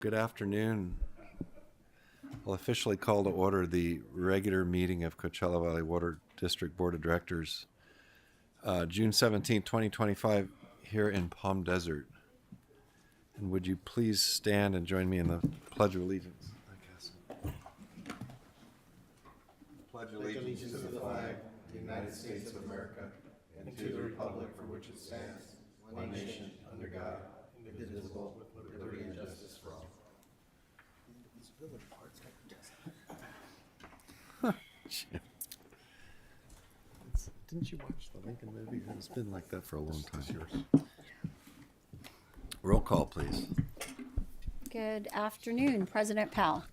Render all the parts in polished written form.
Good afternoon. I'll officially call to order the regular meeting of Coachella Valley Water District Board of Directors, June 17, 2025, here in Palm Desert. And would you please stand and join me in the Pledge of Allegiance? Pledge allegiance to the flag of the United States of America and to the republic for which it stands, one nation, under God, indivisible, with liberty and justice for all. Didn't you watch the Lincoln movie? It's been like that for a long time. Roll call, please. Good afternoon, President Powell.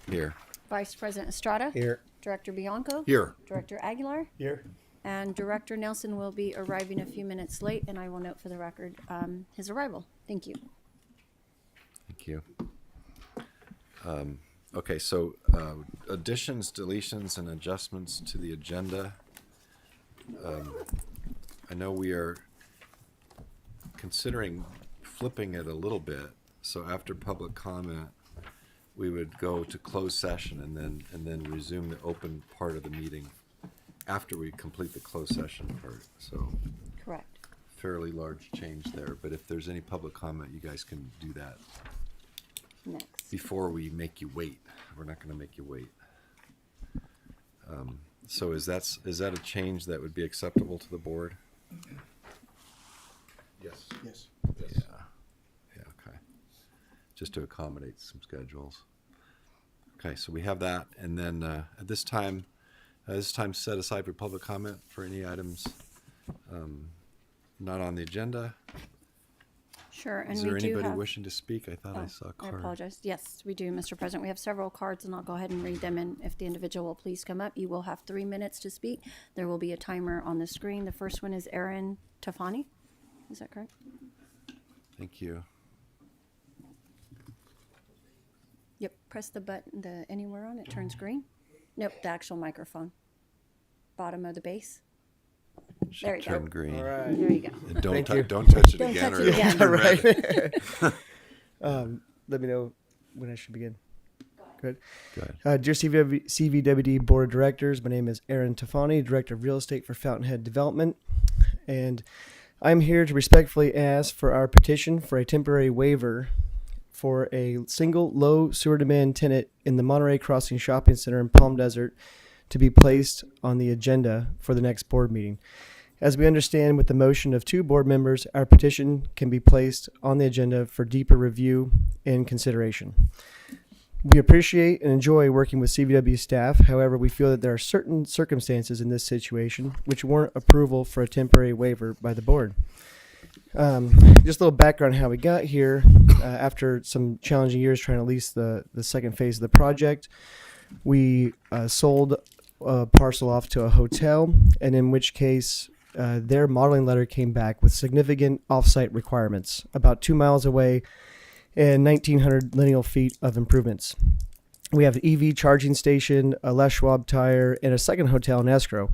Here. Vice President Estrada. Here. Director Bianco. Here. Director Aguilar. Here. And Director Nelson will be arriving a few minutes late, and I will note for the record his arrival. Thank you. Thank you. Okay, so additions, deletions, and adjustments to the agenda. I know we are considering flipping it a little bit. So after public comment, we would go to closed session and then resume the open part of the meeting after we complete the closed session part. So Correct. fairly large change there. But if there's any public comment, you guys can do that Next. before we make you wait. We're not going to make you wait. So is that a change that would be acceptable to the board? Yes. Yes. Yeah, okay. Just to accommodate some schedules. Okay, so we have that, and then at this time set aside for public comment for any items not on the agenda. Sure, and Is we there do anybody have. wishing to speak? I thought I Oh, saw a I card. apologize. Yes, we do, Mr. President. We have several cards, and I'll go ahead and read them. And if the individual will please come up, you will have 3 minutes to speak. There will be a timer on the screen. The first one is Aaron Tafani. Is that correct? Thank you. Yep. Press the button. The anywhere on it turns green. Nope. The actual microphone. Bottom of the base. Should There you go. turn green. All right. There you go. And don't Thank you. don't touch it Don't again. touch or it again. it'll turn red. Right. Let me know when I should begin. Good. Go ahead. Dear CVWD Board of Directors, my name is Aaron Tafani, Director of Real Estate for Fountainhead Development, and I'm here to respectfully ask for our petition for a temporary waiver for a single low sewer demand tenant in the Monterey Crossing Shopping Center in Palm Desert to be placed on the agenda for the next board meeting. As we understand, with the motion of 2 board members, our petition can be placed on the agenda for deeper review and consideration. We appreciate and enjoy working with CVW staff. However, we feel that there are certain circumstances in this situation which warrant approval for a temporary waiver by the board. Just a little background on how we got here. After some challenging years trying to lease the second phase of the project, we sold a parcel off to a hotel, and in which case their modeling letter came back with significant off-site requirements about 2 miles away and 1,900 lineal feet of improvements. We have an EV charging station, a Les Schwab tire, and a second hotel in escrow.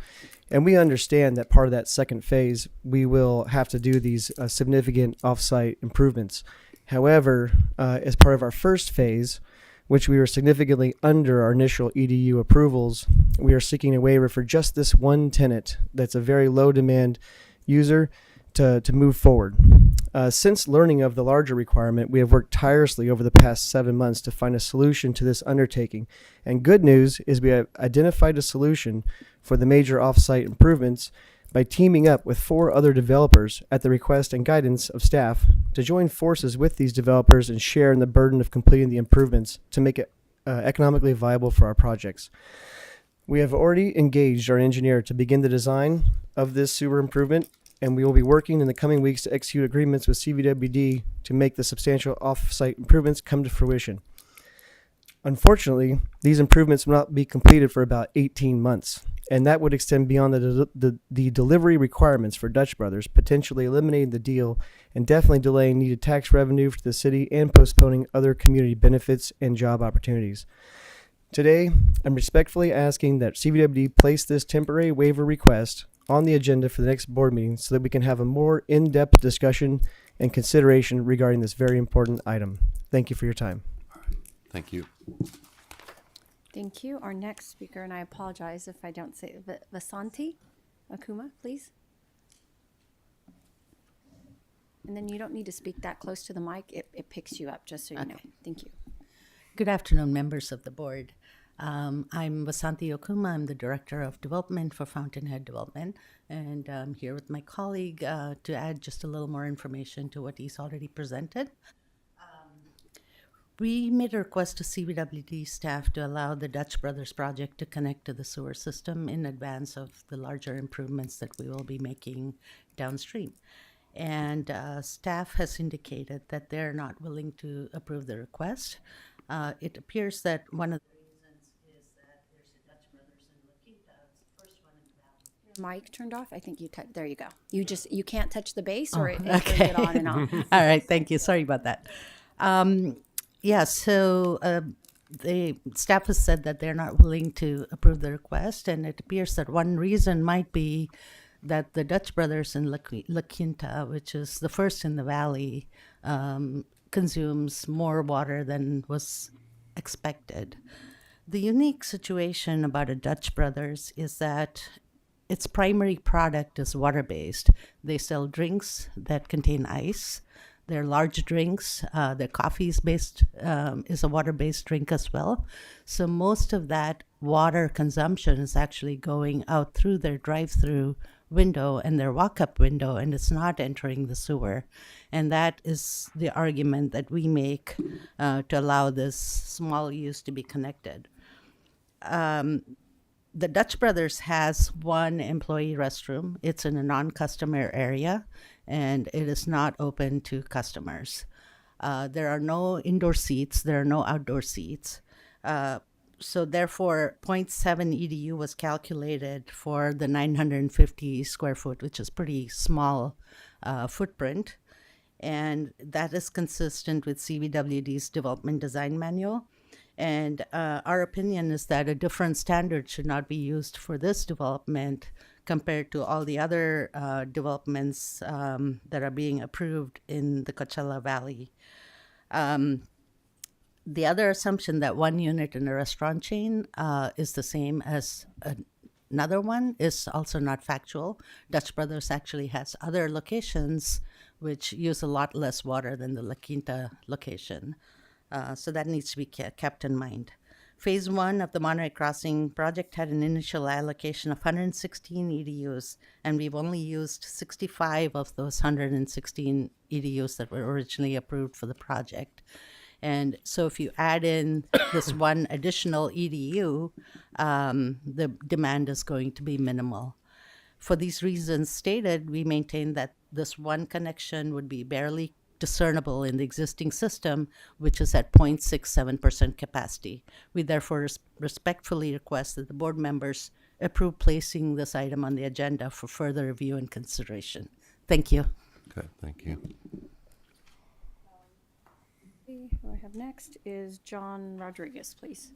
And we understand that part of that second phase, we will have to do these significant off-site improvements. However, as part of our first phase, which we were significantly under our initial EDU approvals, we are seeking a waiver for just this one tenant that's a very low demand user to move forward. Since learning of the larger requirement, we have worked tirelessly over the past 7 months to find a solution to this undertaking. And good news is we have identified a solution for the major off-site improvements by teaming up with 4 other developers at the request and guidance of staff to join forces with these developers and share in the burden of completing the improvements to make it economically viable for our projects. We have already engaged our engineer to begin the design of this sewer improvement, and we will be working in the coming weeks to execute agreements with CVWD to make the substantial off-site improvements come to fruition. Unfortunately, these improvements will not be completed for about 18 months, and that would extend beyond the delivery requirements for Dutch Brothers, potentially eliminating the deal and definitely delaying needed tax revenue for the city and postponing other community benefits and job opportunities. Today, I'm respectfully asking that CVWD place this temporary waiver request on the agenda for the next board meeting so that we can have a more in-depth discussion and consideration regarding this very important item. Thank you for your time. Thank you. Thank you. Our next speaker, and I apologize if I don't say Vasanti Akuma, please. And then you don't need to speak that close to the mic. It picks you up, just so you know. Thank you. Good afternoon, members of the board. I'm Vasanti Okuma. I'm the Director of Development for Fountainhead Development, and I'm here with my colleague to add just a little more information to what he's already presented. We made a request to CVWD staff to allow the Dutch Brothers project to connect to the sewer system in advance of the larger improvements that we will be making downstream. And staff has indicated that they're not willing to approve the request. It appears that one of the reasons is that there's a Dutch Brothers in La Quinta, it's the first one in the valley. Mic turned off. I think there you go. You can't touch the base, or it okay. turns it on and off. All right, thank you. Sorry about that. So the staff has said that they're not willing to approve the request, and it appears that one reason might be that the Dutch Brothers in La Quinta, which is the first in the valley, consumes more water than was expected. The unique situation about a Dutch Brothers is that its primary product is water-based. They sell drinks that contain ice. They're large drinks. Their coffee is a water-based drink as well. So most of that water consumption is actually going out through their drive-through window and their walk-up window, and it's not entering the sewer. And that is the argument that we make to allow this small use to be connected. The Dutch Brothers has one employee restroom. It's in a non-customer area, and it is not open to customers. There are no indoor seats. There are no outdoor seats. So therefore, 0.7 EDU was calculated for the 950 square foot, which is pretty small footprint. And that is consistent with CVWD's development design manual. And our opinion is that a different standard should not be used for this development compared to all the other developments that are being approved in the Coachella Valley. The other assumption that one unit in a restaurant chain is the same as another one is also not factual. Dutch Brothers actually has other locations which use a lot less water than the La Quinta location. So that needs to be kept in mind. Phase 1 of the Monterey Crossing project had an initial allocation of 116 EDUs, and we've only used 65 of those 116 EDUs that were originally approved for the project. And so if you add in this one additional EDU, the demand is going to be minimal. For these reasons stated, we maintain that this one connection would be barely discernible in the existing system, which is at 0.67% capacity. We therefore respectfully request that the board members approve placing this item on the agenda for further review and consideration. Thank you. Okay, thank you. Who I have next is John Rodriguez, please.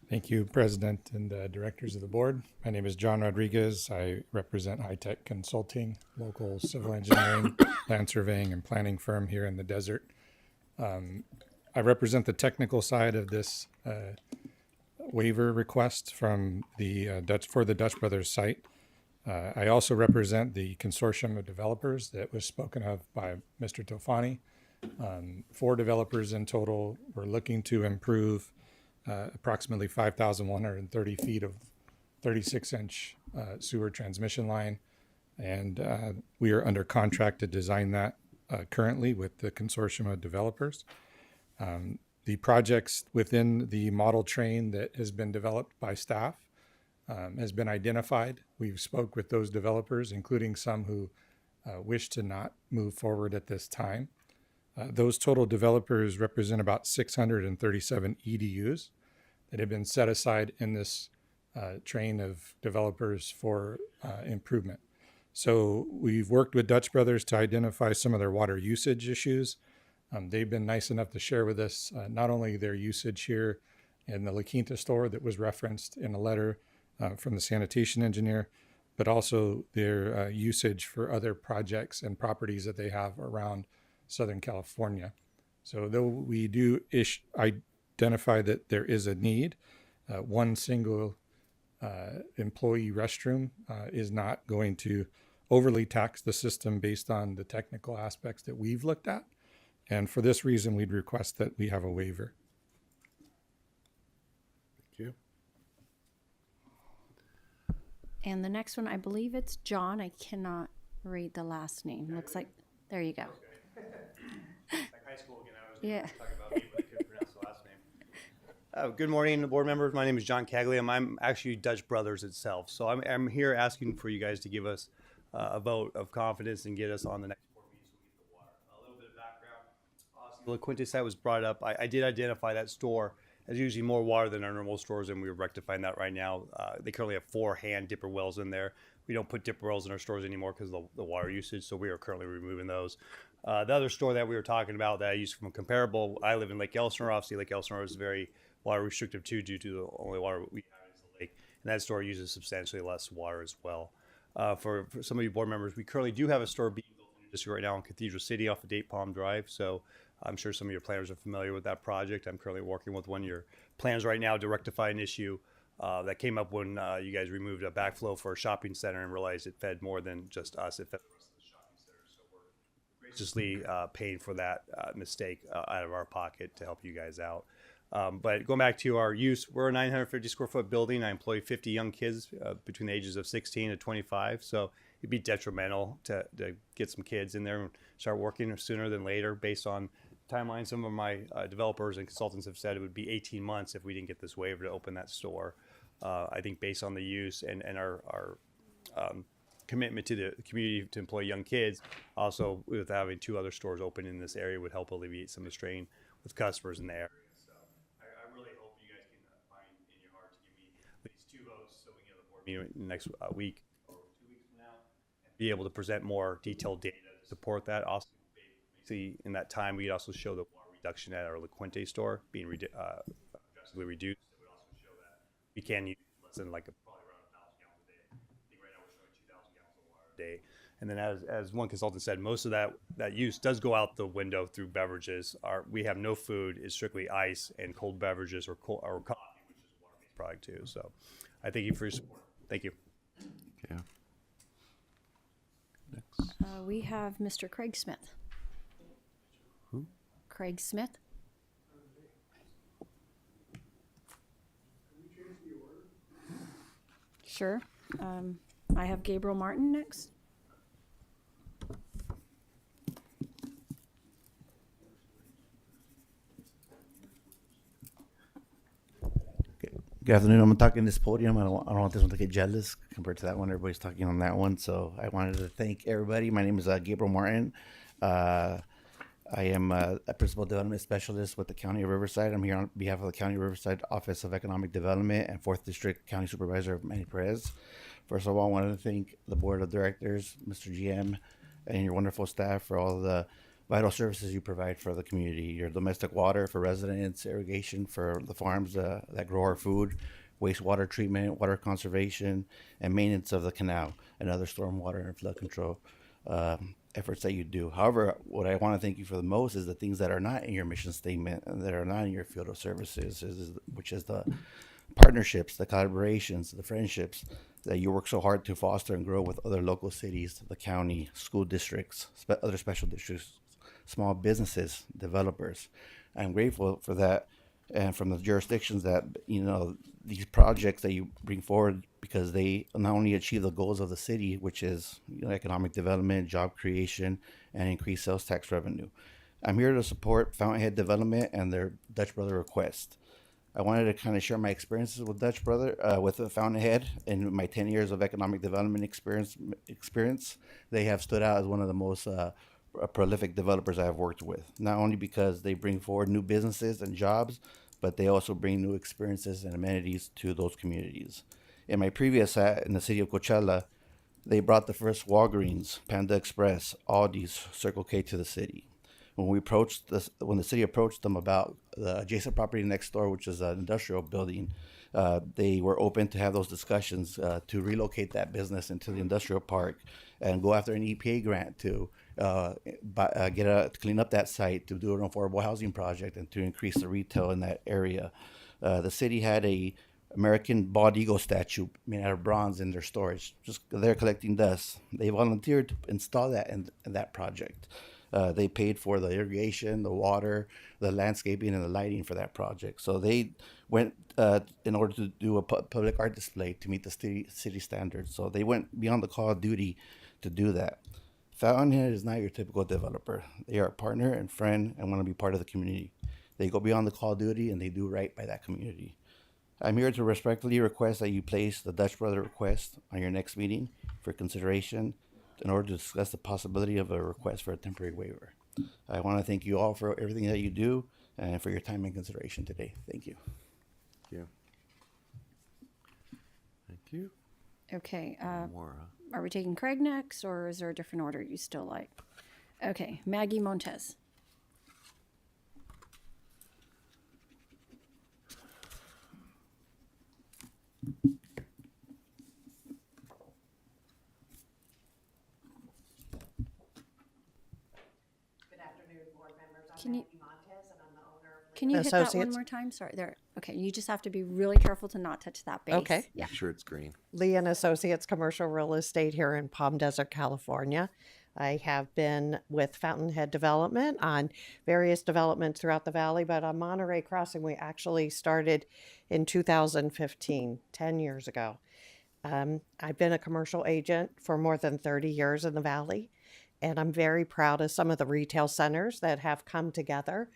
Thank you, President and directors of the board. My name is John Rodriguez. I represent High Tech Consulting, local civil engineering, land surveying, and planning firm here in the desert. I represent the technical side of this waiver request from the Dutch Brothers site. I also represent the consortium of developers that was spoken of by Mr. Tofani. 4 developers in total. We're looking to improve approximately 5,130 feet of 36-inch sewer transmission line. And we are under contract to design that currently with the consortium of developers. The projects within the model train that has been developed by staff has been identified. We've spoke with those developers, including some who wish to not move forward at this time. Those total developers represent about 637 EDUs that have been set aside in this train of developers for improvement. So we've worked with Dutch Brothers to identify some of their water usage issues. They've been nice enough to share with us not only their usage here in the La Quinta store that was referenced in a letter from the sanitation engineer, but also their usage for other projects and properties that they have around Southern California. So though we do identify that there is a need, one single employee restroom is not going to overly tax the system based on the technical aspects that we've looked at. And for this reason, we'd request that we have a waiver. Thank you. And the next one, I believe it's John. I cannot read the last name. Looks like, there you go. High school again. I was Yeah. talking about me, but I couldn't pronounce the last name. Good morning, board members. My name is John Cagliam. I'm actually Dutch Brothers itself. So I'm here asking for you guys to give us a vote of confidence and get us on the next board meeting so we get the water. A little bit of background. The La Quinta site was brought up. I did identify that store as using more water than our normal stores, and we're rectifying that right now. They currently have 4 hand dipper wells in there. We don't put dipper wells in our stores anymore because of the water usage, so we are currently removing those. The other store that we were talking about that I use from a comparable, I live in Lake Elsinore. Obviously, Lake Elsinore is very water restrictive too, due to the only water we have is the lake, and that store uses substantially less water as well. For some of you board members, we currently do have a store being built in the district right now in Cathedral City off of Date Palm Drive. So I'm sure some of your planners are familiar with that project. I'm currently working with one of your planners right now to rectify an issue that came up when you guys removed a backflow for a shopping center and realized it fed more than just us. It fed the rest of the shopping center. So we're graciously paying for that mistake out of our pocket to help you guys out. But going back to our use, we're a 950 square foot building. I employ 50 young kids between the ages of 16 to 25. So it'd be detrimental to get some kids in there and start working sooner than later based on timeline. Some of my developers and consultants have said it would be 18 months if we didn't get this waiver to open that store. I think based on the use and our commitment to the community to employ young kids, also with having 2 other stores open in this area would help alleviate some of the strain with customers in the area. So I really hope you guys can find in your heart to give me at least 2 votes so we can get the board meeting next week or 2 weeks from now and be able to present more detailed data to support that. Also, basically in that time, we'd also show the water reduction at our La Quinta store being drastically reduced. It would also show that we can use less than probably around 1,000 gallons a day. I think right now we're showing 2,000 gallons of water a day. And then as one consultant said, most of that use does go out the window through beverages. We have no food. It's strictly ice and cold beverages or coffee, which is a water-based product too. So I thank you for your support. Thank you. Okay. Next. We have Mr. Craig Smith. Who? Craig Smith. Sure. I have Gabriel Martin next. Good afternoon. I'm talking this podium. I don't want this one to get jealous compared to that one. Everybody's talking on that one. So I wanted to thank everybody. My name is Gabriel Martin. I am a principal development specialist with the County of Riverside. I'm here on behalf of the County of Riverside Office of Economic Development and 4th District County Supervisor Manny Perez. First of all, I wanted to thank the Board of Directors, Mr. GM, and your wonderful staff for all the vital services you provide for the community. Your domestic water for residents, irrigation for the farms that grow our food, wastewater treatment, water conservation, and maintenance of the canal, and other stormwater and flood control efforts that you do. However, what I want to thank you for the most is the things that are not in your mission statement and that are not in your field of services, which is the partnerships, the collaborations, the friendships that you work so hard to foster and grow with other local cities, the county, school districts, other special districts, small businesses, developers. I'm grateful for that, and from the jurisdictions that, these projects that you bring forward, because they not only achieve the goals of the city, which is economic development, job creation, and increased sales tax revenue. I'm here to support Fountainhead Development and their Dutch Brother request. I wanted to kind of share my experiences with Dutch Brother, with Fountainhead, in my 10 years of economic development experience. They have stood out as one of the most prolific developers I have worked with, not only because they bring forward new businesses and jobs, but they also bring new experiences and amenities to those communities. In my previous in the city of Coachella, they brought the first Walgreens, Panda Express, Aldi's, Circle K to the city. When the city approached them about the adjacent property next door, which is an industrial building, They were open to have those discussions to relocate that business into the industrial park and go after an EPA grant to clean up that site, to do an affordable housing project, and to increase the retail in that area. The city had a American bald eagle statue made out of bronze in their storage. Just they're collecting dust. They volunteered to install that in that project. They paid for the irrigation, the water, the landscaping, and the lighting for that project. So they went in order to do a public art display to meet the city standards. So they went beyond the call of duty to do that. Fountainhead is not your typical developer. They are a partner and friend and want to be part of the community. They go beyond the call of duty and they do right by that community. I'm here to respectfully request that you place the Dutch Brother request on your next meeting for consideration in order to discuss the possibility of a request for a temporary waiver. I want to thank you all for everything that you do and for your time and consideration today. Thank you. Thank you. Thank you. Okay, More, huh? are we taking Craig next, or is there a different order you still like? Okay, Maggie Montez. Can you, can you hit that one Associates. more time? Sorry, there. Okay, you just have to be really careful to not touch that base. Okay. Yeah. Make sure it's green. Lee and Associates Commercial Real Estate here in Palm Desert, California. I have been with Fountainhead Development on various developments throughout the valley, but on Monterey Crossing, we actually started in 2015, 10 years ago. I've been a commercial agent for more than 30 years in the valley, and I'm very proud of some of the retail centers that have come together,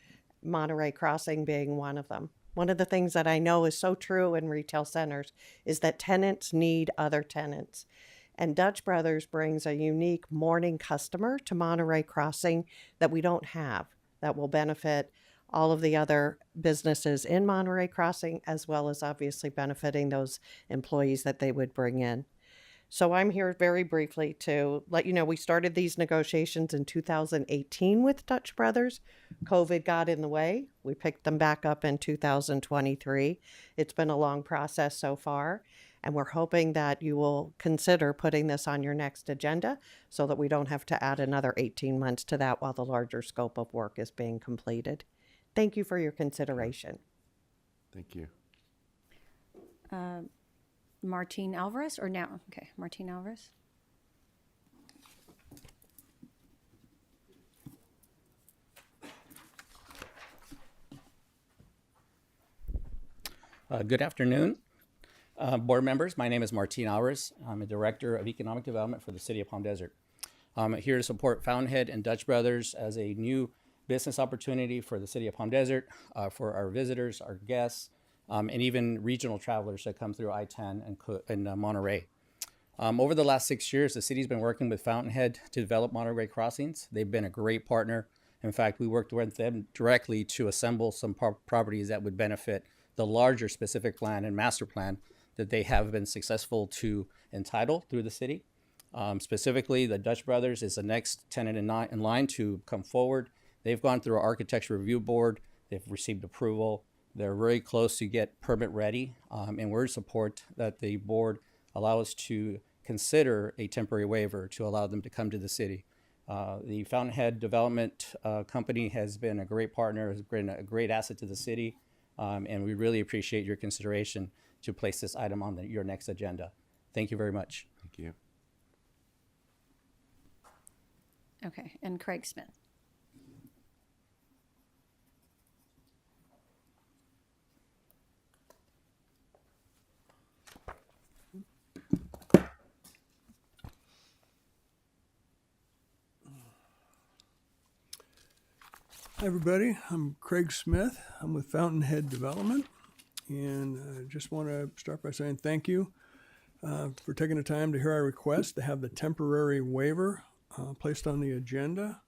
Monterey Crossing being one of them. One of the things that I know is so true in retail centers is that tenants need other tenants. And Dutch Brothers brings a unique morning customer to Monterey Crossing that we don't have, that will benefit all of the other businesses in Monterey Crossing, as well as obviously benefiting those employees that they would bring in. So I'm here very briefly to let you know we started these negotiations in 2018 with Dutch Brothers. COVID got in the way. We picked them back up in 2023. It's been a long process so far, and we're hoping that you will consider putting this on your next agenda so that we don't have to add another 18 months to that while the larger scope of work is being completed. Thank you for your consideration. Thank you. Martin Alvarez, or now? Okay, Martin Alvarez. Good afternoon, board members. My name is Martin Alvarez. I'm a Director of Economic Development for the City of Palm Desert. I'm here to support Fountainhead and Dutch Brothers as a new business opportunity for the City of Palm Desert, for our visitors, our guests, and even regional travelers that come through I-10 and Monterey. Over the last 6 years, the city's been working with Fountainhead to develop Monterey Crossings. They've been a great partner. In fact, we worked with them directly to assemble some properties that would benefit the larger specific plan and master plan that they have been successful to entitle through the city. Specifically, the Dutch Brothers is the next tenant in line to come forward. They've gone through our architecture review board. They've received approval. They're very close to get permit ready, and we're in support that the board allow us to consider a temporary waiver to allow them to come to the city. The Fountainhead Development Company has been a great partner, has been a great asset to the city, and we really appreciate your consideration to place this item on your next agenda. Thank you very much. Thank you. Okay, and Craig Smith. Hi, everybody. I'm Craig Smith. I'm with Fountainhead Development, and I just want to start by saying thank you for taking the time to hear our request to have the temporary waiver placed on the agenda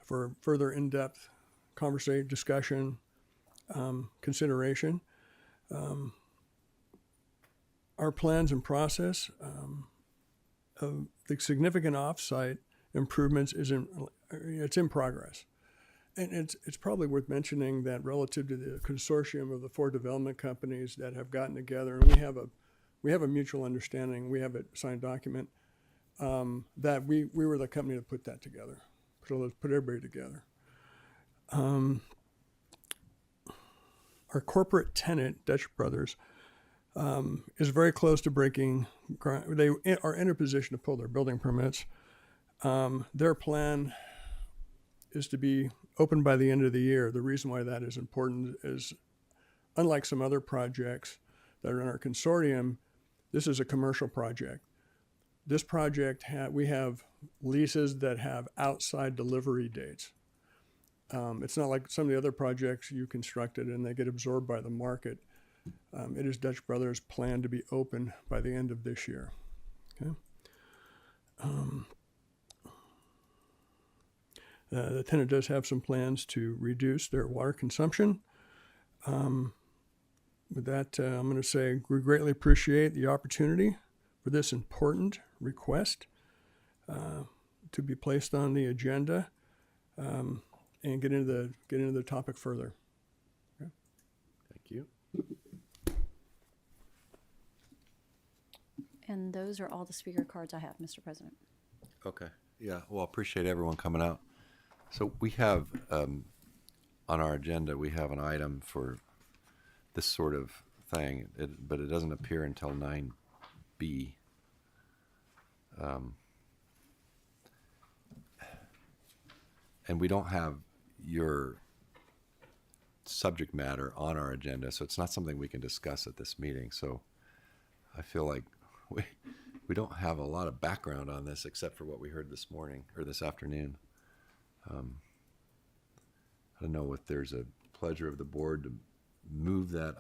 for further in-depth conversation, discussion, consideration. Our plans and process of the significant off-site improvements it's in progress. And it's probably worth mentioning that relative to the consortium of the 4 development companies that have gotten together, and we have a mutual understanding, we have a signed document, that we were the company that put that together, put everybody together. Our corporate tenant, Dutch Brothers, is very close to breaking ground. They are in a position to pull their building permits. Their plan is to be open by the end of the year. The reason why that is important is, unlike some other projects that are in our consortium, this is a commercial project. This project, we have leases that have outside delivery dates. It's not like some of the other projects you constructed and they get absorbed by the market. It is Dutch Brothers' plan to be open by the end of this year. Okay. The tenant does have some plans to reduce their water consumption. With that, I'm going to say we greatly appreciate the opportunity for this important request to be placed on the agenda and get into the topic further. Okay. Thank you. And those are all the speaker cards I have, Mr. President. Okay. Yeah. Well, appreciate everyone coming out. So we have on our agenda, we have an item for this sort of thing, but it doesn't appear until 9B. And we don't have your subject matter on our agenda, so it's not something we can discuss at this meeting. So I feel like we don't have a lot of background on this except for what we heard this morning or this afternoon. I don't know if there's a pleasure of the board to move that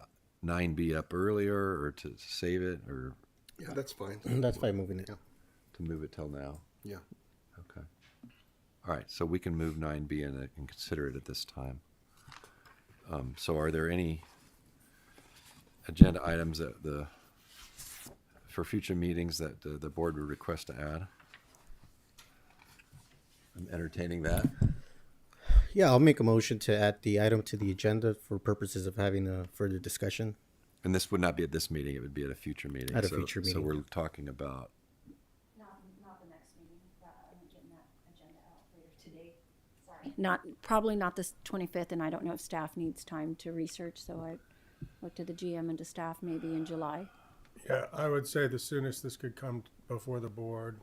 9B up earlier or to save it or Yeah, that's fine. That's fine moving it. to move it till now. Yeah. Okay. All right, so we can move 9B and consider it at this time. So are there any agenda items that for future meetings that the board would request to add? I'm entertaining that. Yeah, I'll make a motion to add the item to the agenda for purposes of having a further discussion. And this would not be at this meeting, it would be at a future meeting. At a So- future So meeting. we're talking about, Not the next meeting. I'm getting that agenda out later today. Sorry. Probably not this 25th, and I don't know if staff needs time to research, so I looked to the GM and to staff maybe in July. Yeah, I would say the soonest this could come before the board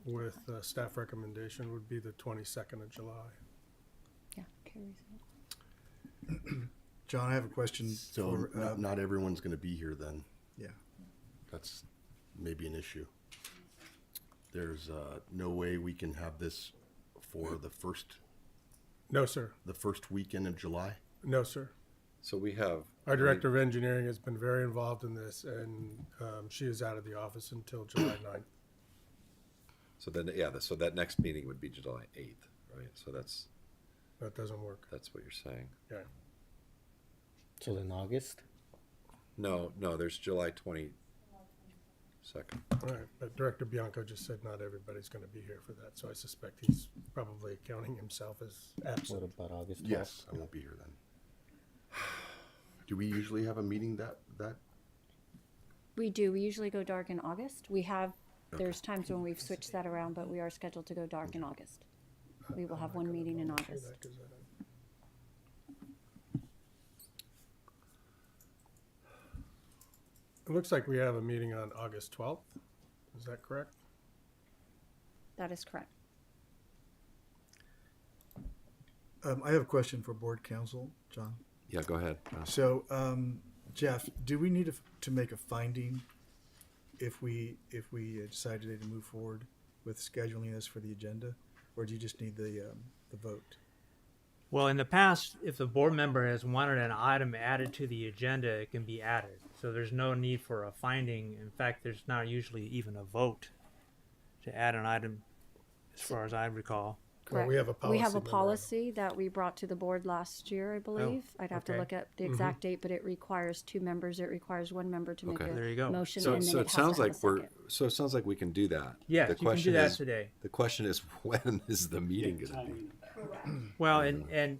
with staff recommendation would be the 22nd of July. Yeah, carries it. John, I have a question. So for, not everyone's going to be here then. yeah. That's maybe an issue. There's no way we can have this for the first No, sir. weekend of July. No, sir. so we have. Our director of engineering has been very involved in this, and she is out of the office until July 9th. So then, yeah, so that next meeting would be July 8th, right? So That doesn't work. that's what you're saying. Yeah. So in August? No, there's July 22nd. All right. But Director Bianco just said not everybody's going to be here for that, so I suspect he's probably counting himself as What absent. about August 12th? Yes, I won't be here then. Do we usually have a meeting that? We do. We usually go dark in August. There's times when we've switched that around, but we are scheduled to go dark in August. We will have one meeting in August. It looks like we have a meeting on August 12th. Is that correct? That is correct. I have a question for board counsel, John. Yeah, go ahead. So, Jeff, do we need to make a finding if we decide today to move forward with scheduling this for the agenda, or do you just need the vote? Well, in the past, if the board member has wanted an item added to the agenda, it can be added. So there's no need for a finding. In fact, there's not usually even a vote to add an item, as far as I recall. Well, we have a policy. We have a memorandum. policy that we brought to the board last year, I believe. I'd have to okay. look at the exact date, but it requires 2 members. It requires 1 member to make Okay. There you a go. motion, So, and then so it it has sounds to have like a second. it sounds like we can do that. Yeah, The you can do question that is- today. The question is, when is the meeting going to be? Well, and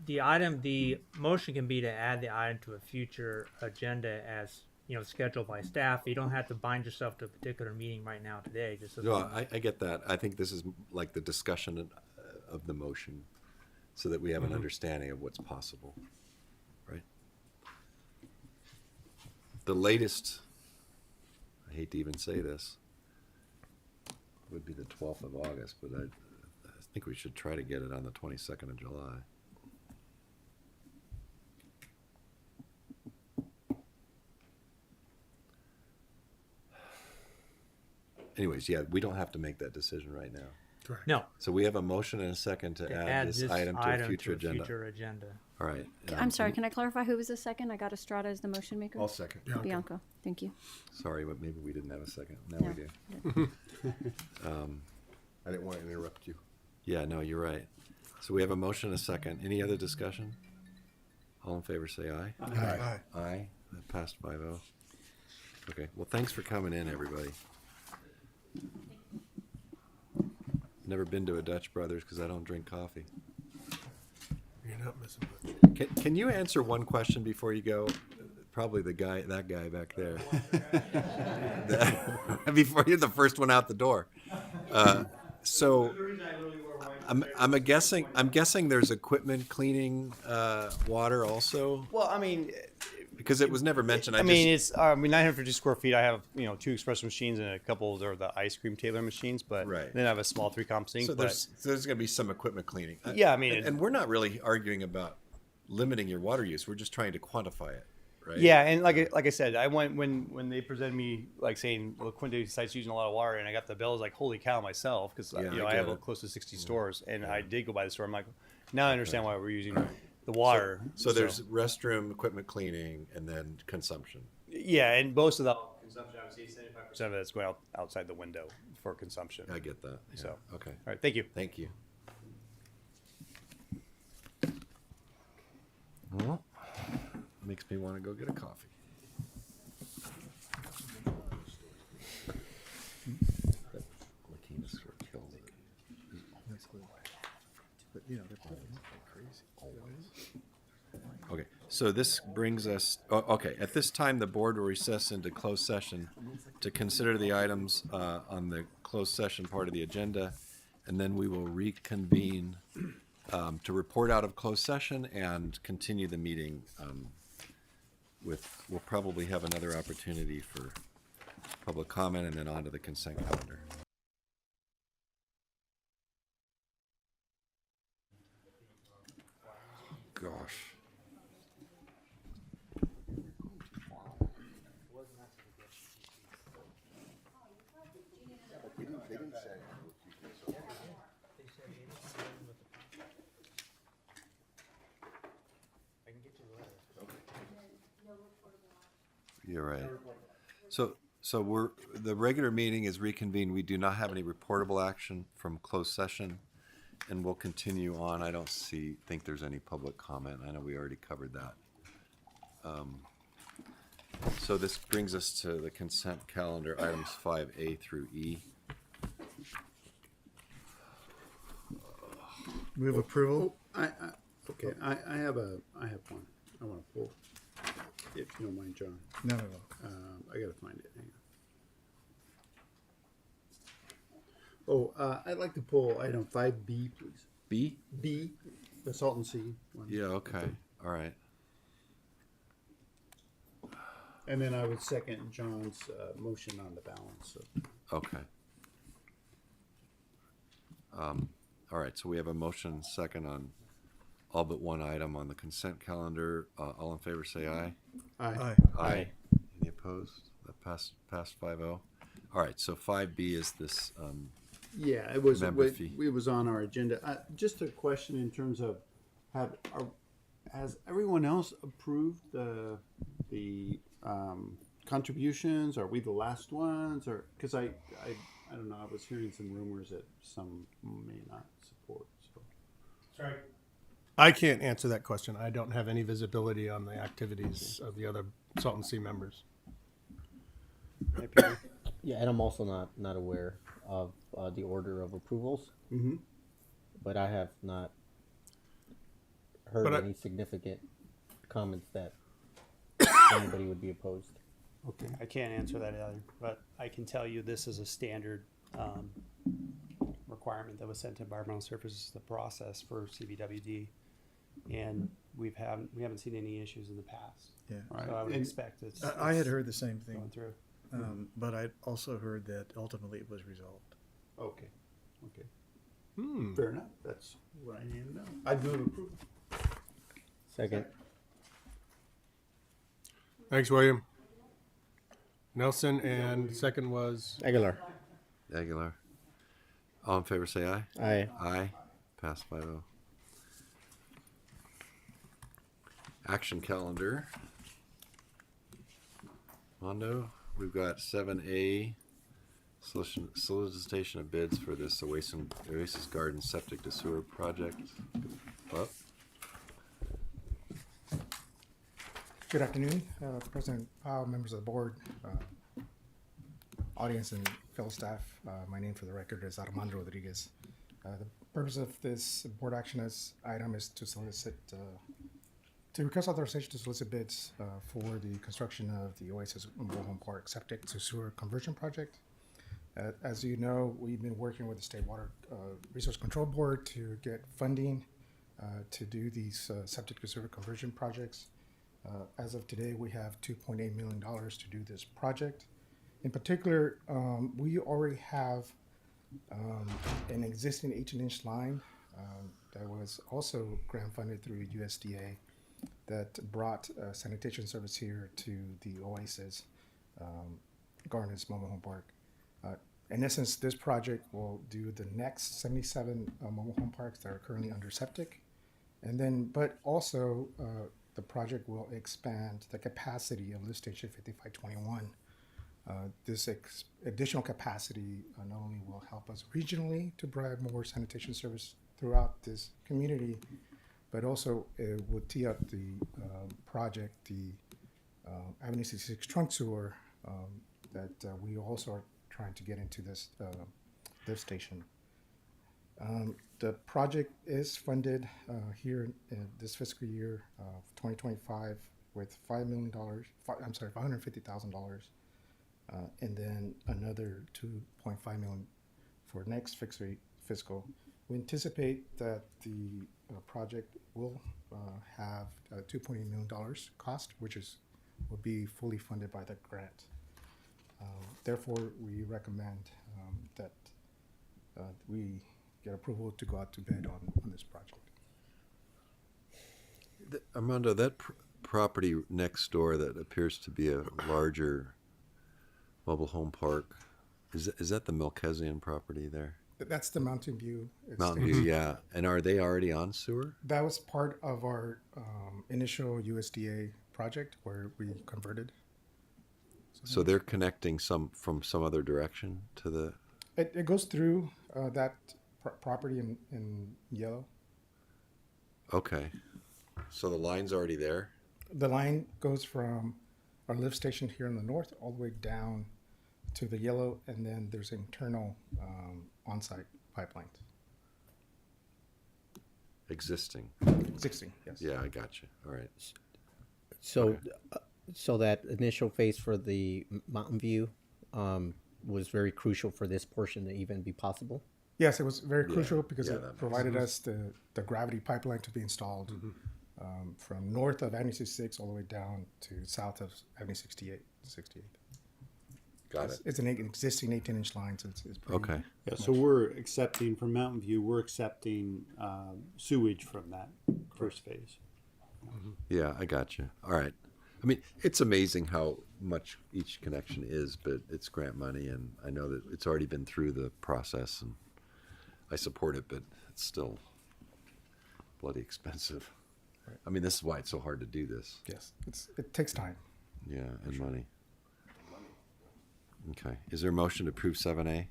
the motion can be to add the item to a future agenda as, scheduled by staff. You don't have to bind yourself to a particular meeting right now today, just as No, long I get that. I think this is like the discussion of the motion so that we have an understanding of what's possible, right? The latest, I hate to even say this, would be the 12th of August, but I think we should try to get it on the 22nd of July. Anyways, yeah, we don't have to make that decision right now. Correct. No, So we have a motion and a second to add this item to a future agenda. All right. I'm sorry, can I clarify who was the second? I got Estrada as the motion maker. I'll second. Bianco, thank you. Sorry, but maybe we didn't have a second. Now No. we do. I didn't want to interrupt you. Yeah, no, you're right. So we have a motion and a second. Any other discussion? All in favor, say aye. Aye. Aye. That passed 5-0. Okay, well, thanks for coming in, everybody. Never been to a Dutch Brothers because I don't drink coffee. You're not missing much. Can you answer one question before you go? Probably that guy back there. Before you're the first one out the door. So I'm guessing there's equipment cleaning water also, Well, I mean, because it was never mentioned. it's 950 square feet. I have 2 espresso machines and a couple of the ice cream tailor machines, but Right. then I have a small 3-comp sink. so but there's going to be some equipment cleaning. Yeah, I mean, and we're not really arguing about limiting your water use. We're just trying to quantify it, right? yeah, and like I said, I went when they presented me like saying La Quinta site's using a lot of water, and I got the bill. I was like, holy cow, myself, because Yeah, I I have get it. close to 60 stores, and I did go by the store. I'm like, now I understand why we're using the water. So there's restroom equipment cleaning and then consumption. yeah, and most of the consumption, I would say 75% of it's going outside the window for consumption. I get that. Yeah. So, Okay. all right, thank you. Thank you. Well, makes me want to go get a coffee. That Lakina store killed it. But you know, they're crazy. Okay, so this brings us, okay, at this time, the board will recess into closed session to consider the items on the closed session part of the agenda, and then we will reconvene to report out of closed session and continue the meeting we'll probably have another opportunity for public comment and then on to the consent calendar. Gosh. You're right. So the regular meeting is reconvened. We do not have any reportable action from closed session, and we'll continue on. I don't think there's any public comment. I know we already covered that. So this brings us to the consent calendar, items 5A through E. Move approval. Okay, I have one. I want to pull, if you don't mind, John. No. I gotta find it. Hang on. I'd like to pull item 5B, please. B? B, the Salton Sea one. Yeah, okay. All right. And then I would second John's motion on the balance. Okay. All right, so we have a motion second on all but one item on the consent calendar. All in favor, say aye. Aye. Aye. Any opposed? That passed 5-0. All right, so 5B is this, Yeah, it was. Member fee. It was on our agenda. Just a question in terms of has everyone else approved the contributions? Are we the last ones? Or because I don't know. I was hearing some rumors that some may not support. So Sorry. I can't answer that question. I don't have any visibility on the activities of the other Salton Sea members. Yeah, and I'm also not aware of the order of approvals. Mm-hmm. But I have not heard But I- any significant comments that anybody would be opposed. Okay. I can't answer that either, but I can tell you this is a standard requirement that was sent to Environmental Services, the process for CVWD, and we haven't seen any issues in the past. Yeah. Right. So I would And expect it's. I had heard the same going thing, through. but I also heard that ultimately it was resolved. Okay. Okay. Fair enough. That's what I need to know. I'd move approval. Second. Thanks, William. Nelson, and second was Aguilar. Aguilar. All in favor, say aye. Aye. Aye. Pass 5-0. Action calendar. Mondo, we've got 7A, solicitation of bids for this Oasis Garden septic to sewer project. Up. Good afternoon, President Powell, members of the board, audience, and fellow staff. My name for the record is Armando Rodriguez. The purpose of this board action item is to solicit, to request authorization to solicit bids for the construction of the Oasis Mobile Home Park septic to sewer conversion project. As you know, we've been working with the State Water Resource Control Board to get funding to do these septic to sewer conversion projects. As of today, we have $2.8 million to do this project. In particular, we already have an existing 18-inch line that was also grant funded through USDA that brought sanitation service here to the Oasis Gardens Mobile Home Park. In essence, this project will do the next 77 mobile home parks that are currently under septic, and then, but also the project will expand the capacity of lift station 5521. This additional capacity not only will help us regionally to provide more sanitation service throughout this community, but also it will tee up the project, the Avenue 66 trunk sewer that we also are trying to get into this lift station. The project is funded here in this fiscal year of 2025 with $5 million. $550,000, and then another $2.5 million for next fiscal. We anticipate that the project will have $2.8 million cost, which will be fully funded by the grant. Therefore, we recommend that we get approval to go out to bid on this project. Armando, that property next door that appears to be a larger mobile home park, is that the Melchesian property there? That's the Mountain View. Mountain View, yeah. And are they already on sewer? That was part of our initial USDA project where we converted. So they're connecting from some other direction to the... It goes through that property in yellow. Okay. So the line's already there? The line goes from our lift station here in the north all the way down to the yellow, and then there's internal on-site pipelines. Existing? Existing, yes. Yeah, I got you. All right. So, Okay. So that initial phase for the Mountain View was very crucial for this portion to even be possible? Yes, it was very Yeah. crucial because Yeah, it that makes provided sense. us the gravity pipeline to be installed from north of Avenue 66 all the way down to south of Avenue 68. Got it. It's an existing 18-inch line, so it's pretty Okay. Yeah, so we're accepting from Mountain View, we're accepting sewage from that first phase. Yeah, I got you. All right. I mean, it's amazing how much each connection is, but it's grant money, and I know that it's already been through the process, and I support it, but it's still bloody expensive. Right. I mean, this is why it's so hard to do this. Yes, it takes time. Yeah, and money. Okay. Is there a motion to approve 7A?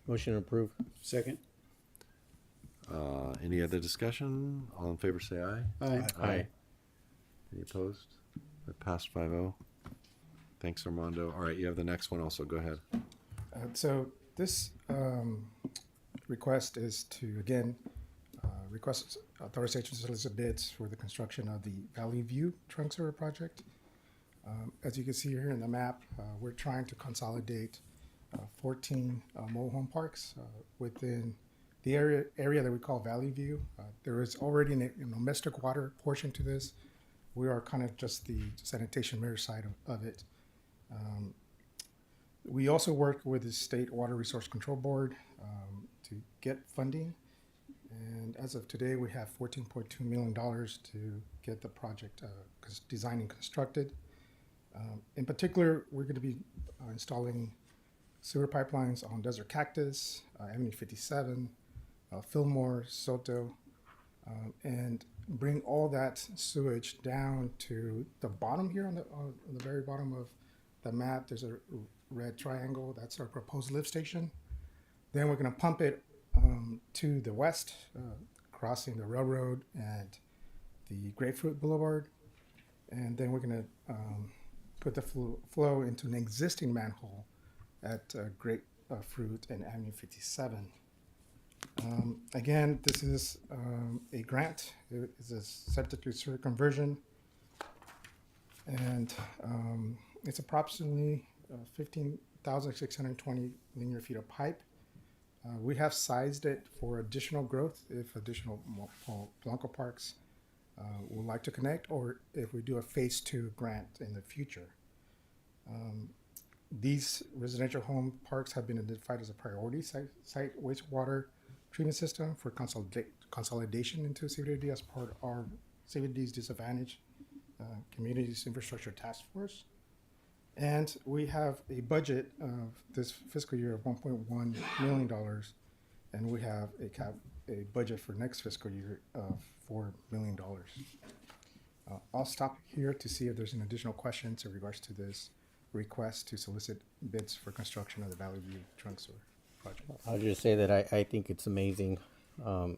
Motion to approve. Second? Any other discussion? All in favor say aye. Aye. Aye. Any opposed? That passed 5-0. Thanks, Armando. All right, you have the next one also. Go ahead. So this request is to, again, request authorization to solicit bids for the construction of the Valley View Trunk Sewer project. As you can see here in the map, we're trying to consolidate 14 mobile home parks within the area that we call Valley View. There is already a domestic water portion to this. We are kind of just the sanitation mirror side of it. We also work with the State Water Resource Control Board to get funding. And as of today, we have $14.2 million to get the project designed and constructed. In particular, we're going to be installing sewer pipelines on Desert Cactus, Avenue 57, Fillmore, Soto, and bring all that sewage down to the bottom here on the very bottom of the map. There's a red triangle. That's our proposed lift station. Then we're going to pump it to the west, crossing the railroad and the Grapefruit Boulevard. And then we're going to put the flow into an existing manhole at Grapefruit and Avenue 57. Again, this is a grant. It is a septic to sewer conversion. And it's approximately 15,620 linear feet of pipe. We have sized it for additional growth if additional Blanco parks would like to connect, or if we do a phase 2 grant in the future. These residential home parks have been identified as a priority site wastewater treatment system for consolidation into CVD as part of our CVD's Disadvantaged Communities Infrastructure Task Force. And we have a budget of this fiscal year of $1.1 million, and we have a budget for next fiscal year of $4 million. I'll stop here to see if there's an additional questions in regards to this request to solicit bids for construction of the Valley View Trunk Sewer project. I'll just say that I think it's amazing, all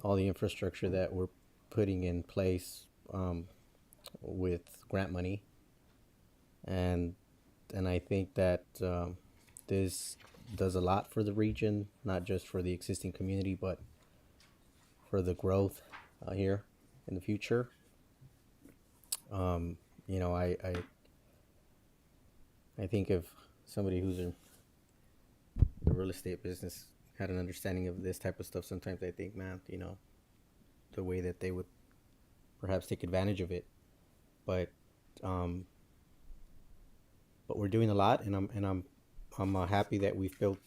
the infrastructure that we're putting in place with grant money, and I think that this does a lot for the region, not just for the existing community, but for the growth here in the future. You know, I think if somebody who's in the real estate business had an understanding of this type of stuff, sometimes I think, man, you know, the way that they would perhaps take advantage of it. But we're doing a lot, and I'm happy that we've built,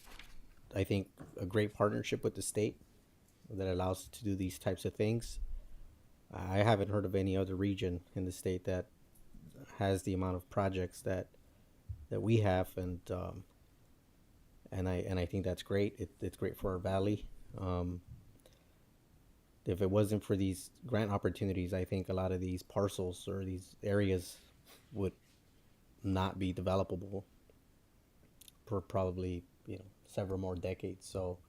I think, a great partnership with the state that allows us to do these types of things. I haven't heard of any other region in the state that has the amount of projects that we have, and I think that's great. It's great for our valley. If it wasn't for these grant opportunities, I think a lot of these parcels or these areas would not be developable for probably, you know, several more decades. So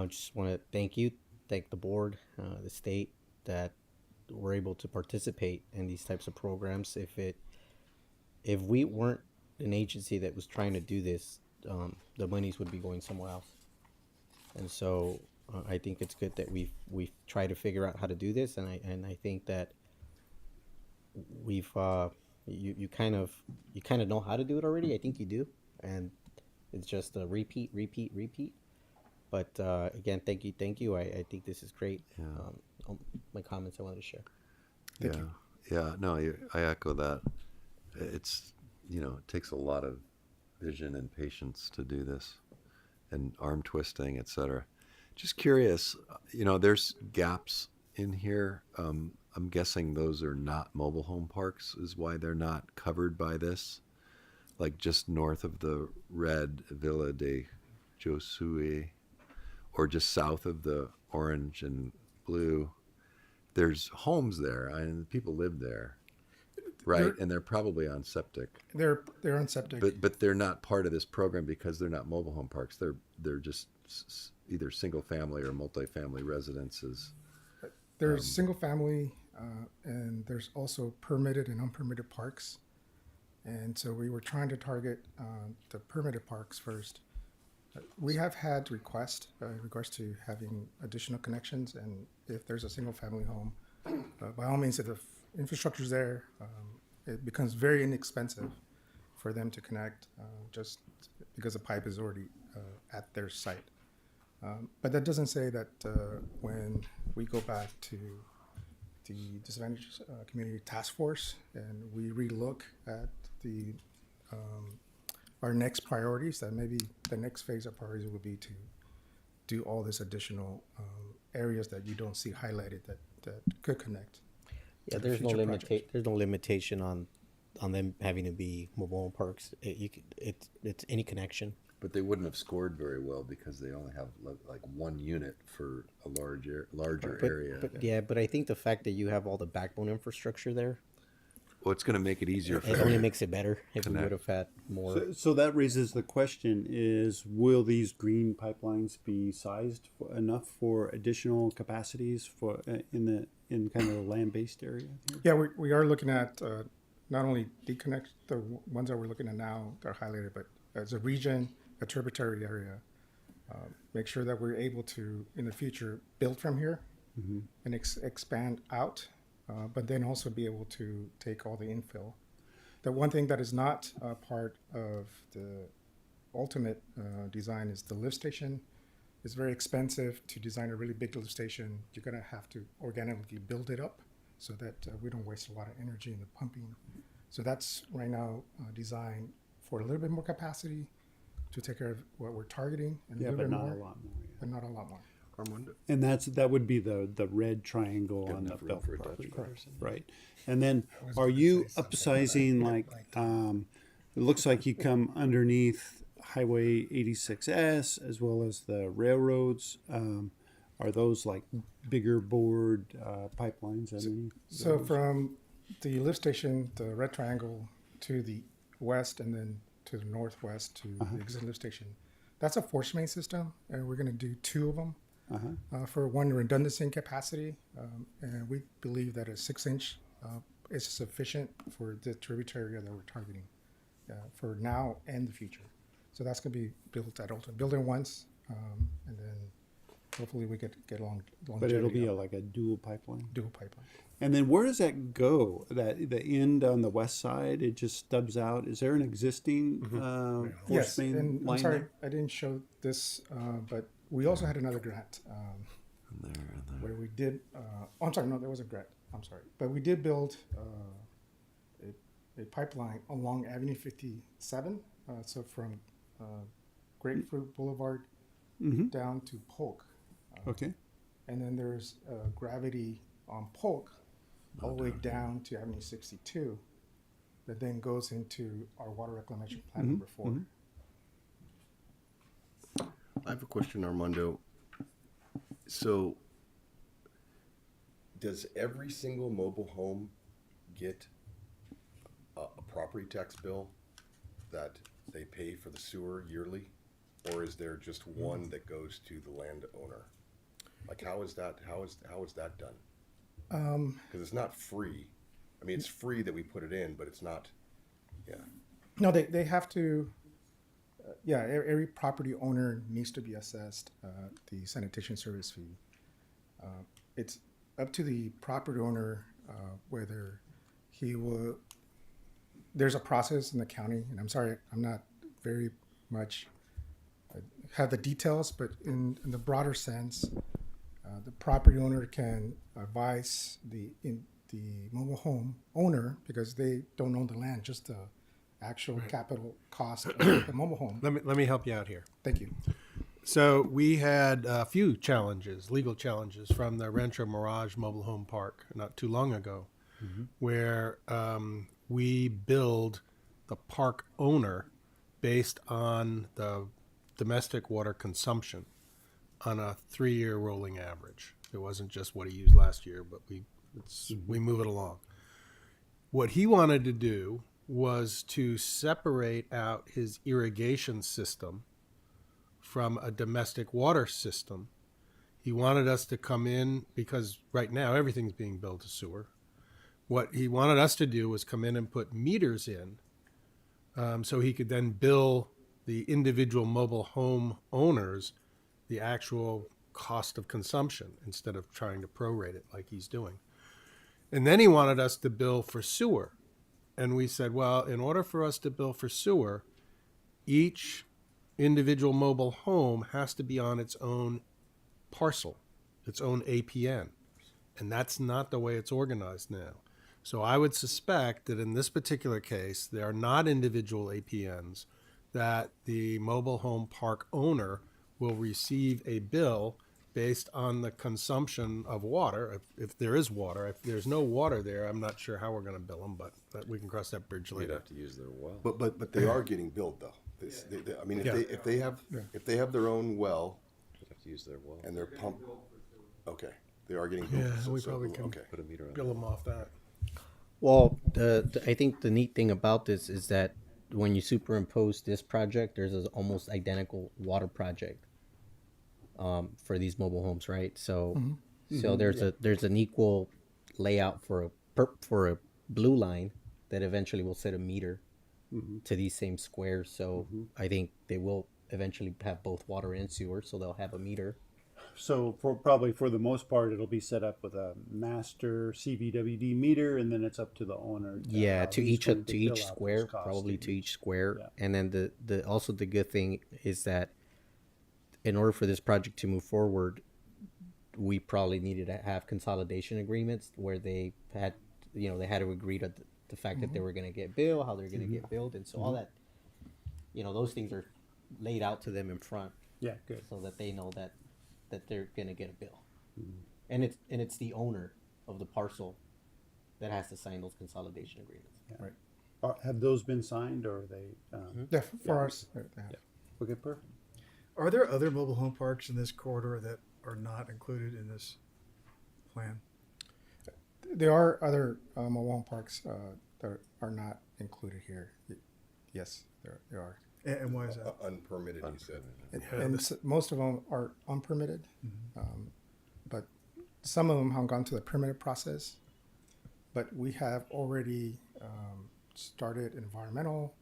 just want to thank the board, the state, that we're able to participate in these types of programs. If we weren't an agency that was trying to do this, the monies would be going somewhere else. And so I think it's good that we've tried to figure out how to do this, and I think that we've you kind of know how to do it already. I think you do, and it's just a repeat. But again, thank you. I think this is great. Yeah. My comments I wanted to share. Thank you. Yeah. No, I echo that. It's, you know, it takes a lot of vision and patience to do this, and arm twisting, etc. Just curious, you know, there's gaps in here. I'm guessing those are not mobile home parks, is why they're not covered by this. Like just north of the red Villa de Josue, or just south of the orange and blue, there's homes there and people live there, right? And they're probably on septic. They're on septic. But they're not part of this program because they're not mobile home parks. They're just either single family or multifamily residences. There's single family, and there's also permitted and unpermitted parks. And so we were trying to target the permitted parks first. We have had requests in regards to having additional connections, and if there's a single-family home, by all means, if the infrastructure's there, it becomes very inexpensive for them to connect, just because the pipe is already at their site. But that doesn't say that when we go back to the Disadvantaged Community Task Force and we relook at the our next priorities, that maybe the next phase of priorities would be to do all this additional areas that you don't see highlighted that could connect. Yeah, to the there's no future projects. there's no limitation on them having to be mobile home parks. It's any connection. But they wouldn't have scored very well because they only have like one unit for a larger area. But I think the fact that you have all the backbone infrastructure there, Well, it's going to make it easier for it them only to makes it better if we connect. would have had more. So that raises the question: is will these green pipelines be sized enough for additional capacities for in kind of the land-based area here? Yeah, we are looking at not only deconnect the ones that we're looking at now that are highlighted, but as a region, a tributary area, make sure that we're able to, in the future, build from here and expand out, but then also be able to take all the infill. The one thing that is not part of the ultimate design is the lift station. It's very expensive to design a really big lift station. You're gonna have to organically build it up so that we don't waste a lot of energy in the pumping. So that's right now designed for a little bit more capacity to take care of what we're targeting, and Yeah, a little but bit not more, a lot more. but not a lot more. Armando. And that would be the red triangle on the enough room belt for a Dutch property, Brothers. right? And then are you upsizing like? It looks like you come underneath Highway 86S as well as the railroads. Are those like bigger board pipelines underneath? So those? from the lift station, the red triangle, to the west and then to the northwest to the existing lift station, that's a force main system, and we're going to do two of them for one, redundancy and capacity. And we believe that a 6-inch is sufficient for the tributary area that we're targeting for now and the future. So that's going to be built at Alton. Build it once, and then hopefully we get long. But it'll be like a dual pipeline. Dual pipeline. And then where does that go? That the end on the west side, it just stubs out. Is there an existing force Yes, main and I'm line sorry, there? I didn't show this, but we also had another grant where we did. Oh, I'm sorry, no, there was a grant. I'm sorry, but we did build a pipeline along Avenue 57. So from Grapefruit Boulevard down to Polk. Okay. And then there's gravity on Polk all the way down to Avenue 62 that then goes into our water reclamation plan number 4. I have a question, Armando. So, does every single mobile home get a property tax bill that they pay for the sewer yearly? Or is there just one that goes to the landowner? Like, how is that done? Because it's not free. I mean, it's free that we put it in, but it's not, No, they have to, every property owner needs to be assessed the sanitation service fee. It's up to the property owner whether he will, there's a process in the county, and I'm sorry, I'm not very much have the details, but in the broader sense, the property owner can advise the mobile home owner, because they don't own the land, just the actual capital cost of the mobile home. Let me help you out here. Thank you. So we had a few challenges, legal challenges, from the Rancho Mirage Mobile Home Park not too long ago, where we billed the park owner based on the domestic water consumption on a 3-year rolling average. It wasn't just what he used last year, but we move it along. What he wanted to do was to separate out his irrigation system from a domestic water system. He wanted us to come in, because right now everything's being billed to sewer. What he wanted us to do was come in and put meters in, so he could then bill the individual mobile home owners the actual cost of consumption instead of trying to prorate it like he's doing. And then he wanted us to bill for sewer. And we said, well, in order for us to bill for sewer, each individual mobile home has to be on its own parcel, its own APN. And that's not the way it's organized now. So I would suspect that in this particular case, there are not individual APNs, that the mobile home park owner will receive a bill based on the consumption of water, if there is water. If there's no water there, I'm not sure how we're going to bill them, but we can cross that bridge You'd later. have to use their well. But they are getting billed though. I mean, if they have their own well You'd have to use their well. and their pump, okay, they are getting billed. Yeah, we probably can Okay. Put a meter on bill them off that. Well, I think the neat thing about this is that when you superimpose this project, there's an almost identical water project for these mobile homes, right? So, there's an equal layout for a blue line that eventually will set a meter to these same squares. So I think they will eventually have both water and sewer, so they'll have a meter. So probably for the most part, it'll be set up with a master CVWD meter, and then it's up to the owner. Yeah, to who's each going to to bill each out square, those costs probably to to each square. Yeah. And then the also the good thing is that in order for this project to move forward, we probably needed to have consolidation agreements where they had to agree to the fact that they were going to get billed, how they're going to get billed, and so all that, those things are laid out to them in front. Yeah, good. So that they know that they're going to get a bill. And it's the owner of the parcel that has to sign those consolidation agreements. Right. Have those been signed, or are they? Yeah, for us. Okay, perfect. Are there other mobile home parks in this corridor that are not included in this plan? There are other mobile home parks that are not included here. Yes, there are. And why is that? Unpermitted, he said. And most of them are unpermitted, but some of them have gone to the permitted process. But we have already started environmental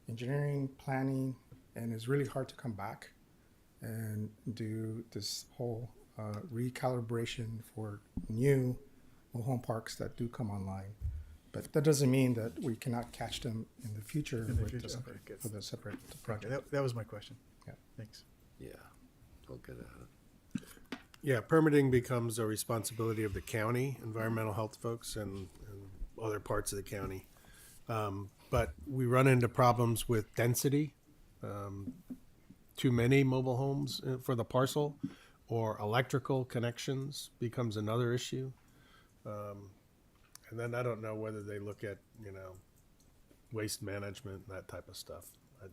engineering, planning, and it's really hard to come back and do this whole recalibration for new mobile home parks that do come online. But that doesn't mean that we cannot catch them in the future, with a separate project. That was my question. Yeah. Thanks. Yeah, they'll get at it. Yeah, permitting becomes a responsibility of the county, environmental health folks, and other parts of the county. But we run into problems with density, too many mobile homes for the parcel, or electrical connections becomes another issue. And then I don't know whether they look at, waste management and that type of stuff. I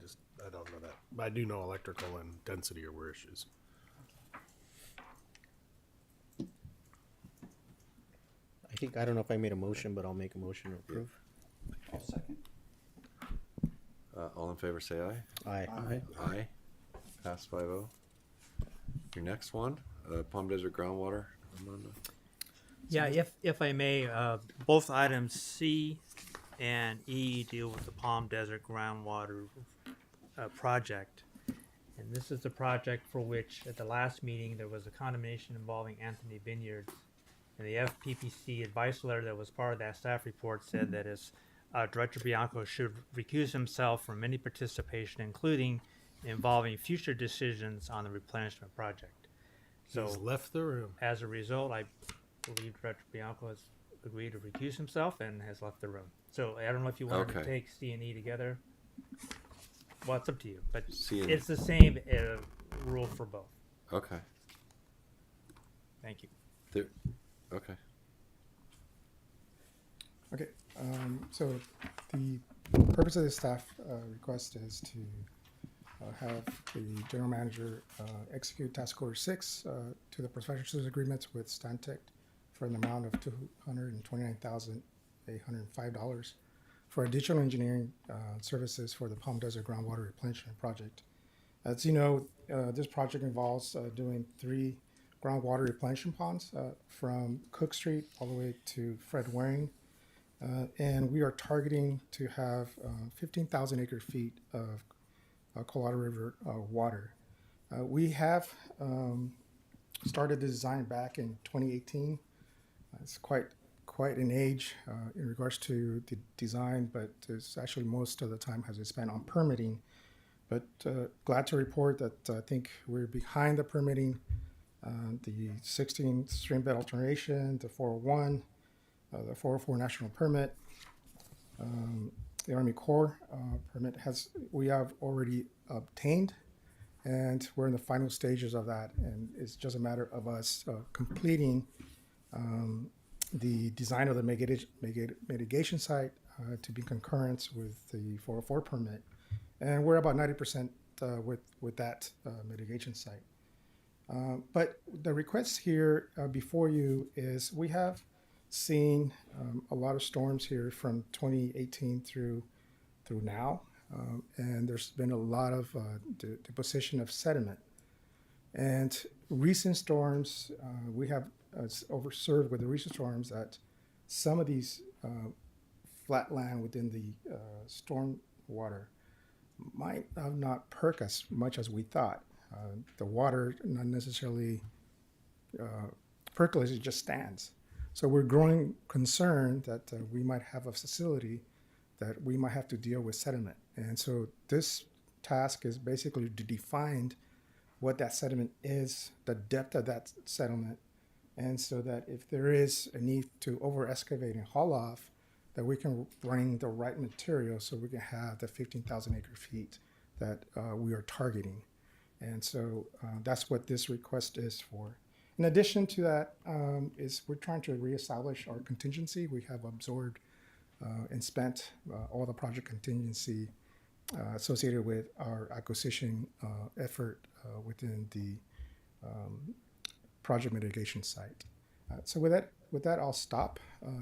don't know that. But I do know electrical and density are issues. I don't know if I made a motion, but I'll make a motion to approve. I'll second. All in favor, say aye. Aye. Aye. Pass 5-0. Your next one, Palm Desert Groundwater. Armando. Yeah, if I may, both items C and E deal with the Palm Desert groundwater project. And this is the project for which at the last meeting there was a condemnation involving Anthony Vineyards. And the FPPC advice letter that was part of that staff report said that Director Bianco should recuse himself from any participation, including involving future decisions on the replenishment project. So He's left the room. as a result, I believe Director Bianco has agreed to recuse himself and has left the room. So I don't know if you wanted to Okay. take C and E together. Well, it's up to you, but C and- it's the same rule for both. Okay. Thank you. There. Okay. Okay, so the purpose of the staff request is to have the general manager execute task order 6 to the professional service agreements with Stantec for an amount of $229,805 for additional engineering services for the Palm Desert groundwater replenishment project. As you know, this project involves doing 3 groundwater replenishment ponds from Cook Street all the way to Fred Waring. And we are targeting to have 15,000 acre feet of Colorado River water. We have started the design back in 2018. It's quite an age in regards to the design, but it's actually most of the time has been spent on permitting. But glad to report that I think we're behind the permitting. The 16 stream bed alternation, the 401, the 404 national permit, the Army Corps permit we have already obtained, and we're in the final stages of that. And it's just a matter of us completing the design of the mitigation site to be concurrent with the 404 permit. And we're about 90% with that mitigation site. But the request here before you is we have seen a lot of storms here from 2018 through now, and there's been a lot of deposition of sediment. And recent storms, we have observed with the recent storms that some of these flat land within the storm water might have not perked as much as we thought. The water not necessarily percolates, it just stands. So we're growing concerned that we might have a facility that we might have to deal with sediment. And so this task is basically to define what that sediment is, the depth of that sediment, and so that if there is a need to over excavate and haul off, that we can bring the right material so we can have the 15,000 acre feet that we are targeting. And so that's what this request is for. In addition to that, is we're trying to reestablish our contingency. We have absorbed and spent all the project contingency associated with our acquisition effort within the project mitigation site. So with that, I'll stop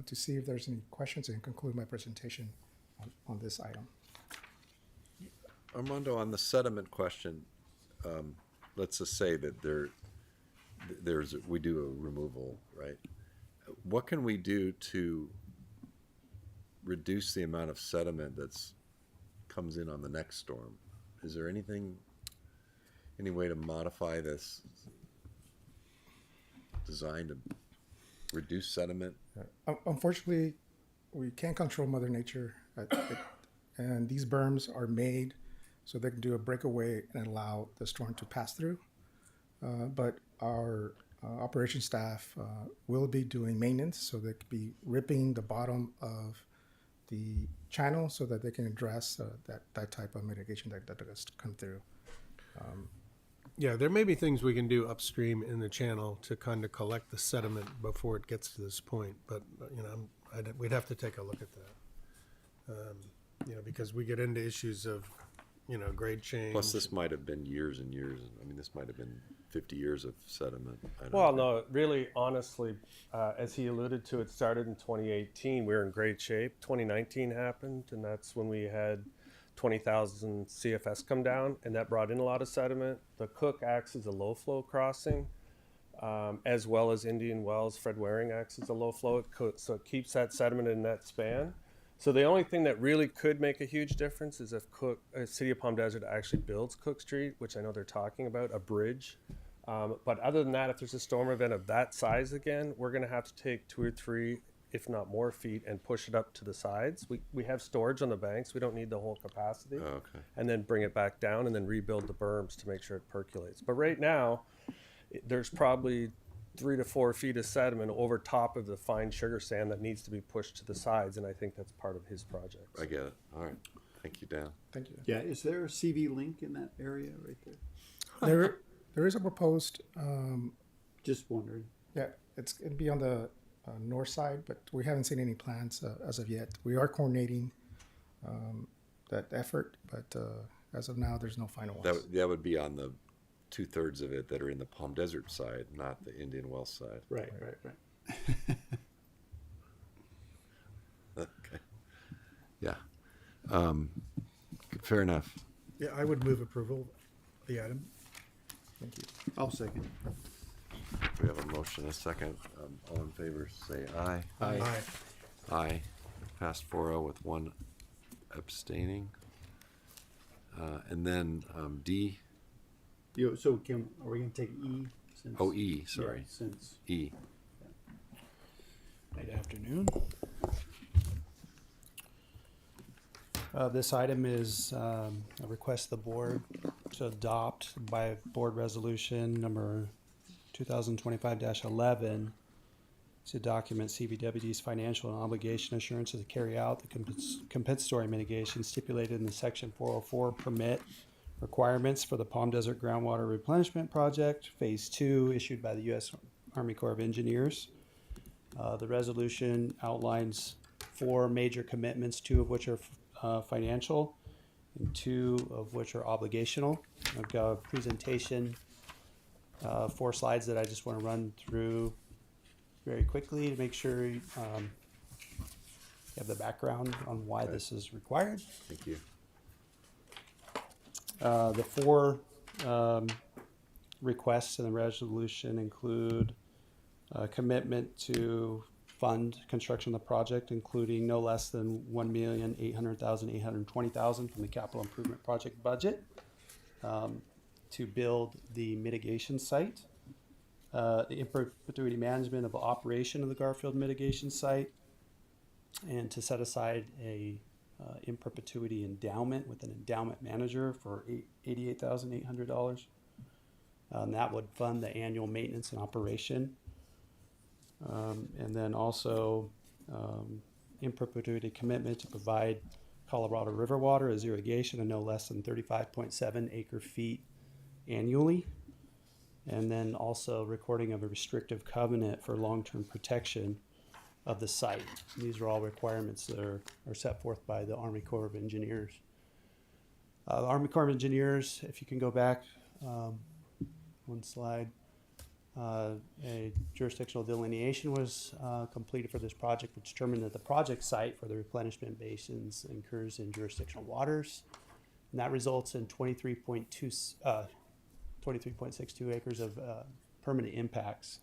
to see if there's any questions and conclude my presentation on this item. Armando, on the sediment question, let's just say that we do a removal, right? What can we do to reduce the amount of sediment that's comes in on the next storm? Is there any way to modify this design to reduce sediment? Unfortunately, we can't control Mother Nature, and these berms are made so they can do a breakaway and allow the storm to pass through. But our operations staff will be doing maintenance, so they could be ripping the bottom of the channel so that they can address that type of mitigation that does come through. Yeah, there may be things we can do upstream in the channel to kind of collect the sediment before it gets to this point, but we'd have to take a look at that. Because we get into issues of grade change. Plus, this might have been years and years. I mean, this might have been 50 years of sediment. Well, no, really, honestly, as he alluded to, it started in 2018. We were in great shape. 2019 happened, and that's when we had 20,000 CFS come down, and that brought in a lot of sediment. The Cook acts as a low flow crossing, as well as Indian Wells. Fred Waring acts as a low flow, so it keeps that sediment in that span. So the only thing that really could make a huge difference is if City of Palm Desert actually builds Cook Street, which I know they're talking about, a bridge. But other than that, if there's a storm event of that size again, we're going to have to take 2 or 3, if not more feet, and push it up to the sides. We have storage on the banks. We don't need the whole capacity. Oh, okay. And then bring it back down and then rebuild the berms to make sure it percolates. But right now, there's probably 3 to 4 feet of sediment over top of the fine sugar sand that needs to be pushed to the sides, and I think that's part of his project. I get it. All right. Thank you, Dan. Thank you. Yeah, is there a CV link in that area right there? There is a proposed. Just wondering. Yeah, it'd be on the north side, but we haven't seen any plans as of yet. We are coordinating that effort, but as of now, there's no final ones. That would be on the 2/3 of it that are in the Palm Desert side, not the Indian Wells side. Right. Okay. Yeah. Fair enough. Yeah, I would move approval of the item. Thank you. I'll second. We have a motion, a second. All in favor, say aye. Aye. Aye. Passed 4-0 with 1 abstaining. And then D, So are we gonna take E? Since, oh, E, sorry. Yeah, since E. Good afternoon. This item is a request of the board to adopt by board resolution number 2025-11 to document CBWD's financial and obligation assurances to carry out the compensatory mitigation stipulated in the Section 404 permit requirements for the Palm Desert Groundwater Replenishment Project, Phase 2, issued by the U.S. Army Corps of Engineers. The resolution outlines 4 major commitments, 2 of which are financial and 2 of which are obligational. I've got a presentation, 4 slides that I just want to run through very quickly to make sure you have the background on why this is required. Thank you. The 4 requests in the resolution include a commitment to fund construction of the project, including no less than $1,800,820,000 from the capital improvement project budget to build the mitigation site, the in perpetuity management of operation of the Garfield mitigation site, and to set aside a in perpetuity endowment with an endowment manager for $88,800. That would fund the annual maintenance and operation. And then also in perpetuity commitment to provide Colorado River water as irrigation of no less than 35.7 acre feet annually. And then also recording of a restrictive covenant for long-term protection of the site. These are all requirements that are set forth by the Army Corps of Engineers. The Army Corps of Engineers, if you can go back one slide, a jurisdictional delineation was completed for this project, which determined that the project site for the replenishment basins incurs in jurisdictional waters. And that results in 23.62 acres of permanent impacts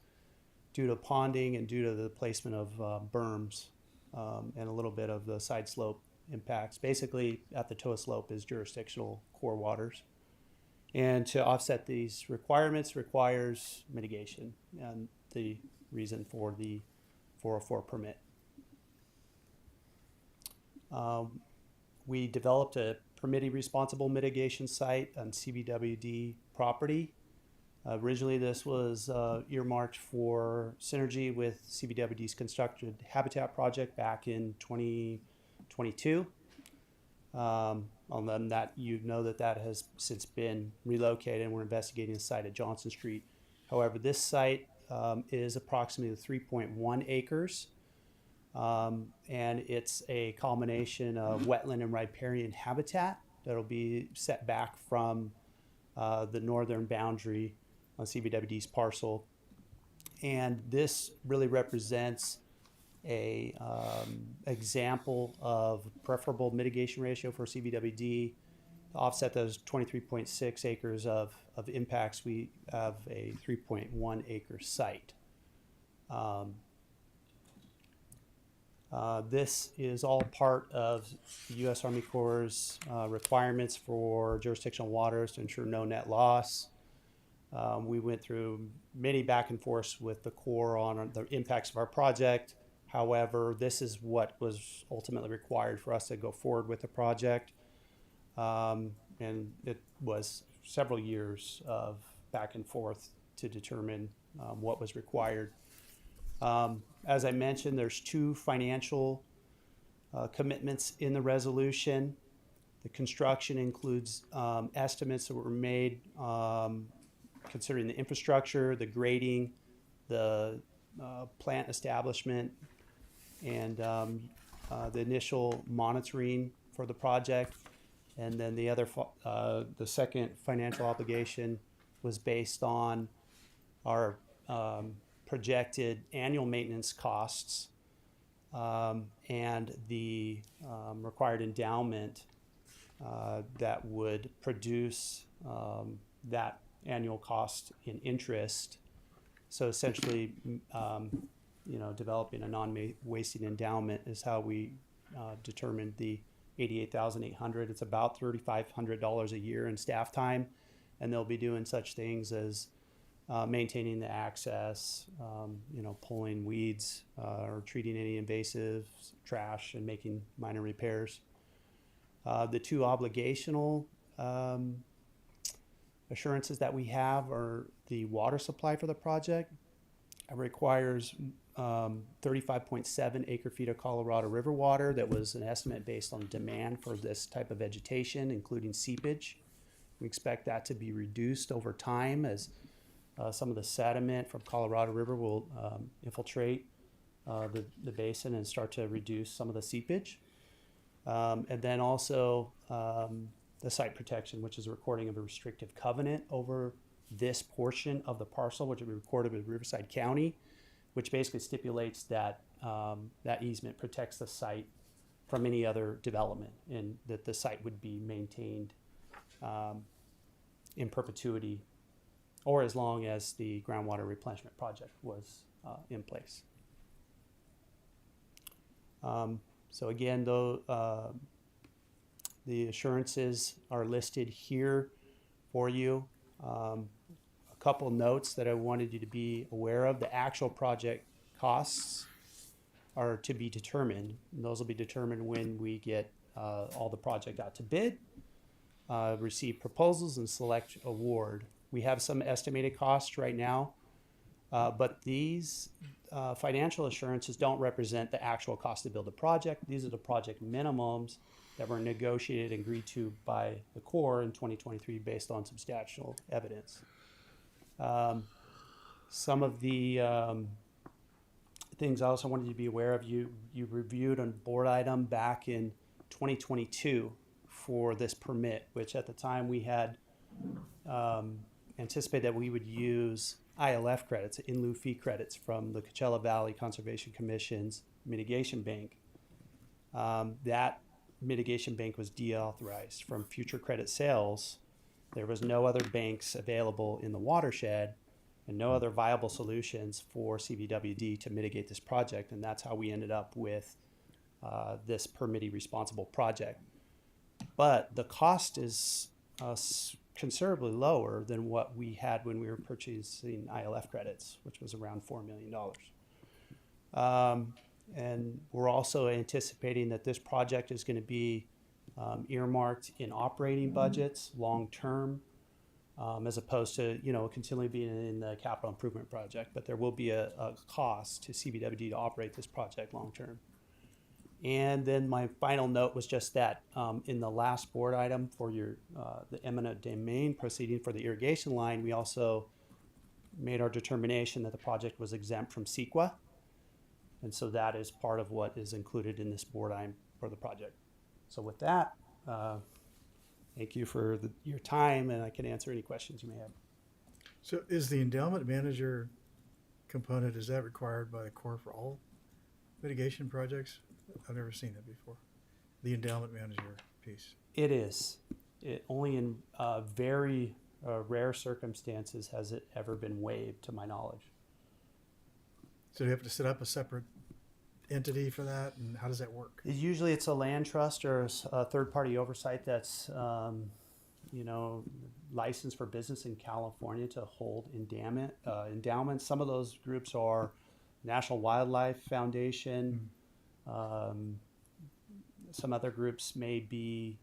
due to ponding and due to the placement of berms and a little bit of the side slope impacts. Basically, at the toe slope is jurisdictional core waters. And to offset these requirements requires mitigation, and the reason for the 404 permit. We developed a permitting responsible mitigation site on CBWD property. Originally, this was earmarked for synergy with CBWD's constructed habitat project back in 2022. And that that has since been relocated, and we're investigating a site at Johnson Street. However, this site is approximately 3.1 acres, and it's a combination of wetland and riparian habitat that'll be set back from the northern boundary on CBWD's parcel. And this really represents a example of preferable mitigation ratio for CBWD. To offset those 23.6 acres of impacts, we have a 3.1 acre site. This is all part of the U.S. Army Corps' requirements for jurisdictional waters to ensure no net loss. We went through many back and forths with the Corps on the impacts of our project. However, this is what was ultimately required for us to go forward with the project. And it was several years of back and forth to determine what was required. As I mentioned, there's 2 financial commitments in the resolution. The construction includes estimates that were made considering the infrastructure, the grading, the plant establishment, and the initial monitoring for the project. And then the other, the second financial obligation was based on our projected annual maintenance costs and the required endowment that would produce that annual cost in interest. So essentially, developing a non-wasting endowment is how we determined the $88,800. It's about $3,500 a year in staff time, and they'll be doing such things as maintaining the access, pulling weeds or treating any invasive trash and making minor repairs. The two obligational assurances that we have are the water supply for the project. It requires 35.7 acre feet of Colorado River water. That was an estimate based on demand for this type of vegetation, including seepage. We expect that to be reduced over time as some of the sediment from Colorado River will infiltrate the basin and start to reduce some of the seepage. And then also the site protection, which is a recording of a restrictive covenant over this portion of the parcel, which will be recorded with Riverside County, which basically stipulates that that easement protects the site from any other development, and that the site would be maintained in perpetuity, or as long as the groundwater replenishment project was in place. So again, though, the assurances are listed here for you. A couple notes that I wanted you to be aware of. The actual project costs are to be determined. And those will be determined when we get all the project out to bid, receive proposals, and select award. We have some estimated costs right now, but these financial assurances don't represent the actual cost to build the project. These are the project minimums that were negotiated and agreed to by the Corps in 2023 based on substantial evidence. Some of the things I also wanted you to be aware of, you reviewed a board item back in 2022 for this permit, which at the time we had anticipated that we would use ILF credits, in lieu fee credits, from the Coachella Valley Conservation Commission's mitigation bank. That mitigation bank was deauthorized from future credit sales. There was no other banks available in the watershed and no other viable solutions for CVWD to mitigate this project, and that's how we ended up with this permittee responsible project. But the cost is considerably lower than what we had when we were purchasing ILF credits, which was around $4 million. And we're also anticipating that this project is going to be earmarked in operating budgets long term, as opposed to continually being in the capital improvement project. But there will be a cost to CVWD to operate this project long term. And then my final note was just that in the last board item for your the eminent domain proceeding for the irrigation line, we also made our determination that the project was exempt from CEQA. And so that is part of what is included in this board item for the project. So with that, thank you for your time, and I can answer any questions you may have. So is the endowment manager component, is that required by the Corps for all mitigation projects? I've never seen that before. The endowment manager piece. It is. Only in very rare circumstances has it ever been waived, to my knowledge. So you have to set up a separate entity for that, and how does that work? Usually it's a land trust or a third-party oversight that's, licensed for business in California to hold endowments. Some of those groups are National Wildlife Foundation. Some other groups may be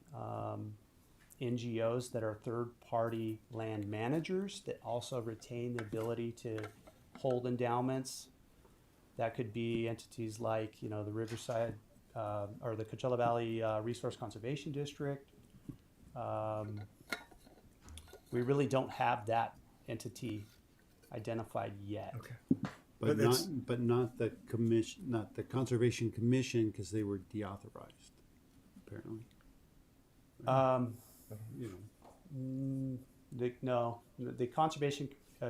NGOs that are third-party land managers that also retain the ability to hold endowments. That could be entities like, the Riverside or the Coachella Valley Resource Conservation District. We really don't have that entity identified yet. Okay. But not the commission, not the Conservation Commission, because they were deauthorized, apparently. The Conservation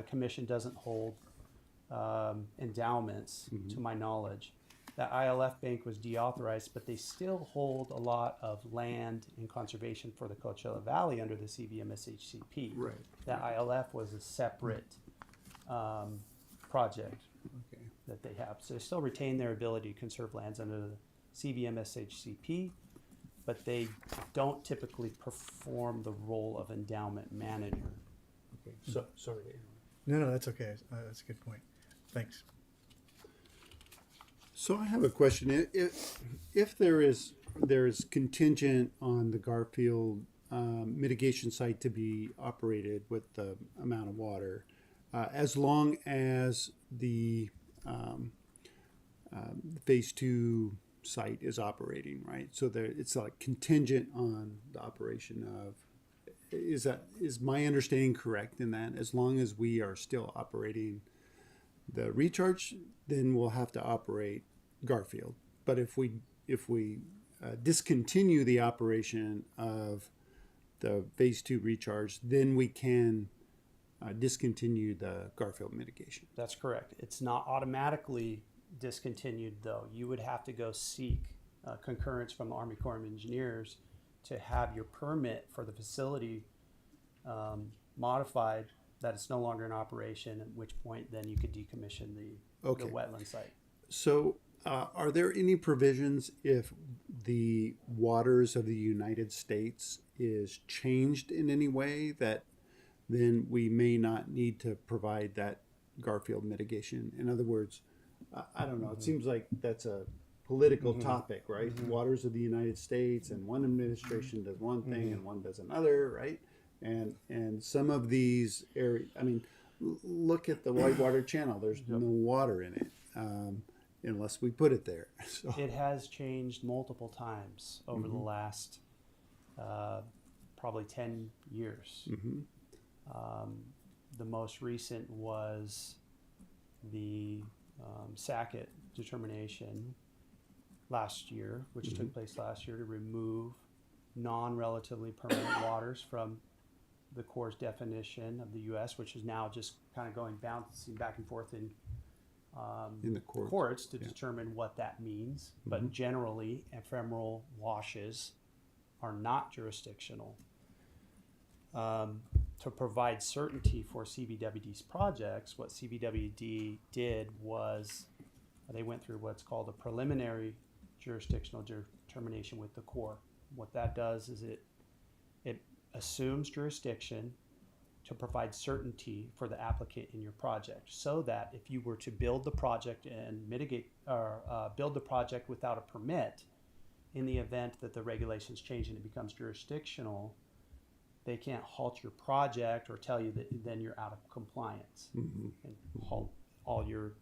Commission doesn't hold endowments, to my knowledge. That ILF bank was deauthorized, but they still hold a lot of land in conservation for the Coachella Valley under the CVMSHCP. Right. That ILF was a separate project that they have. So they still retain their ability to conserve lands under the CVMSHCP. but they don't typically perform the role of endowment manager. Okay. So sorry. No, that's okay. That's a good point. Thanks. So I have a question. If there is contingent on the Garfield mitigation site to be operated with the amount of water, as long as the phase 2 site is operating, right? So there, it's like contingent on the operation of. Is my understanding correct in that as long as we are still operating the recharge, then we'll have to operate Garfield. But if we discontinue the operation of the phase 2 recharge, then we can discontinue the Garfield mitigation. That's correct. It's not automatically discontinued, though. You would have to go seek concurrence from the Army Corps of Engineers to have your permit for the facility modified, that it's no longer in operation, at which point then you could decommission the wetland site. So are there any provisions if the waters of the United States is changed in any way that then we may not need to provide that Garfield mitigation? In other words, I don't know, it seems like that's a political topic, right? Waters of the United States, and one administration does one thing and one does another, right? And some of these areas, I mean, look at the Whitewater Channel. There's no water in it unless we put it there. So. It has changed multiple times over the last probably 10 years. The most recent was the Sackett determination last year, which took place last year, to remove non-relatively permanent waters from the Corps' definition of the U.S., which is now just kind of going bouncing back and forth in the courts to determine what that means. But generally, ephemeral washes are not jurisdictional. To provide certainty for CBWD's projects, what CBWD did was they went through what's called a preliminary jurisdictional determination with the Corps. What that does is it assumes jurisdiction to provide certainty for the applicant in your project, so that if you were to build the project and mitigate or build the project without a permit, in the event that the regulations change and it becomes jurisdictional, they can't halt your project or tell you that then you're out of compliance and halt all your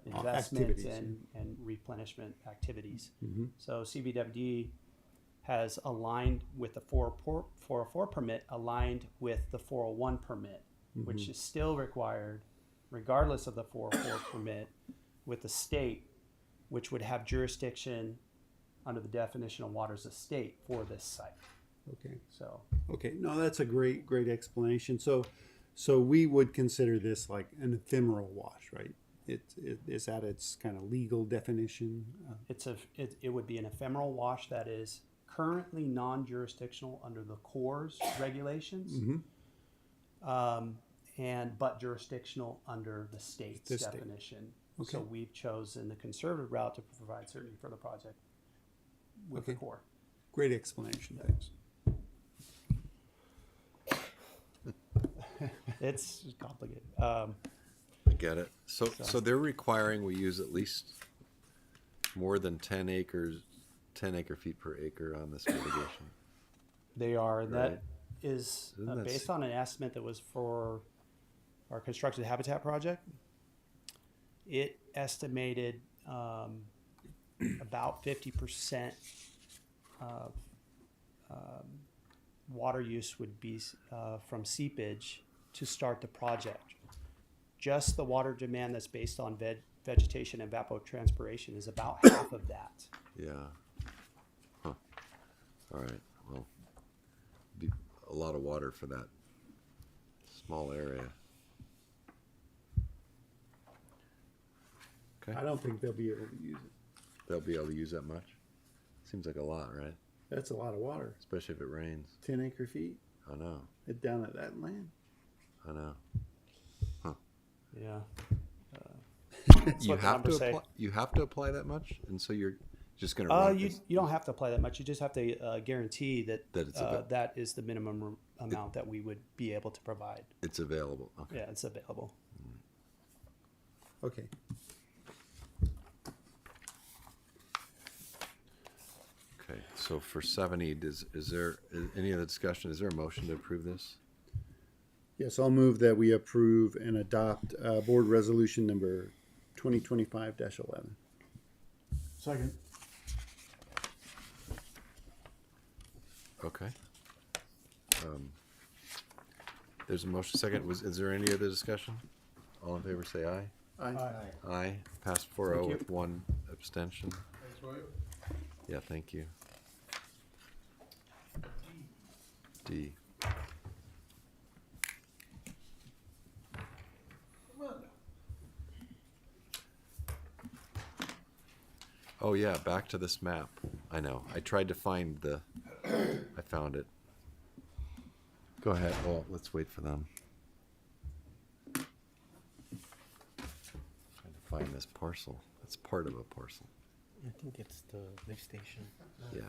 investments and replenishment activities. So CBWD has aligned with the 404 permit, aligned with the 401 permit, which is still required regardless of the 404 permit with the state, which would have jurisdiction under the definition of waters of state for this site. Okay. So. Okay. No, that's a great explanation. So we would consider this like an ephemeral wash, right? Is that its kind of legal definition? It would be an ephemeral wash that is currently non-jurisdictional under the Corps' regulations, but jurisdictional under the state's definition. Okay. So we've chosen the conservative route to provide certainty for the project with the Corps. Great explanation. Thanks. It's complicated. I get it. So they're requiring we use at least more than 10 acre feet per acre on this mitigation. They are. Right. That is based on an estimate that was for our constructed habitat project. It estimated about 50% of water use would be from seepage to start the project. Just the water demand that's based on vegetation and evapotranspiration is about half of that. Yeah. Huh. All right. Well, be a lot of water for that small area. Okay. I don't think they'll be able to use it. They'll be able to use that much? Seems like a lot, right? That's a lot of water. Especially if it rains. 10 acre feet. I know. Down at that land. I know. Huh. Yeah. You have to apply that much, and so you're Just going to run. You don't have to apply that much. You just have to guarantee that That it's available. that is the minimum amount that we would be able to provide. It's available. Okay. Yeah, it's available. Okay. Okay. So for 7E, is there any other discussion? Is there a motion to approve this? Yes, I'll move that we approve and adopt board resolution number 2025-11. Second. Okay. There's a motion second. Is there any other discussion? All in favor say aye. Aye. Aye. Passed 4-0 Thank you. with one abstention. Yeah, thank you. D. Oh yeah, back to this map. I know. I tried to find I found it. Go ahead. Well, let's wait for them. Trying to find this parcel. It's part of a parcel. I think it's the lift station. Yeah.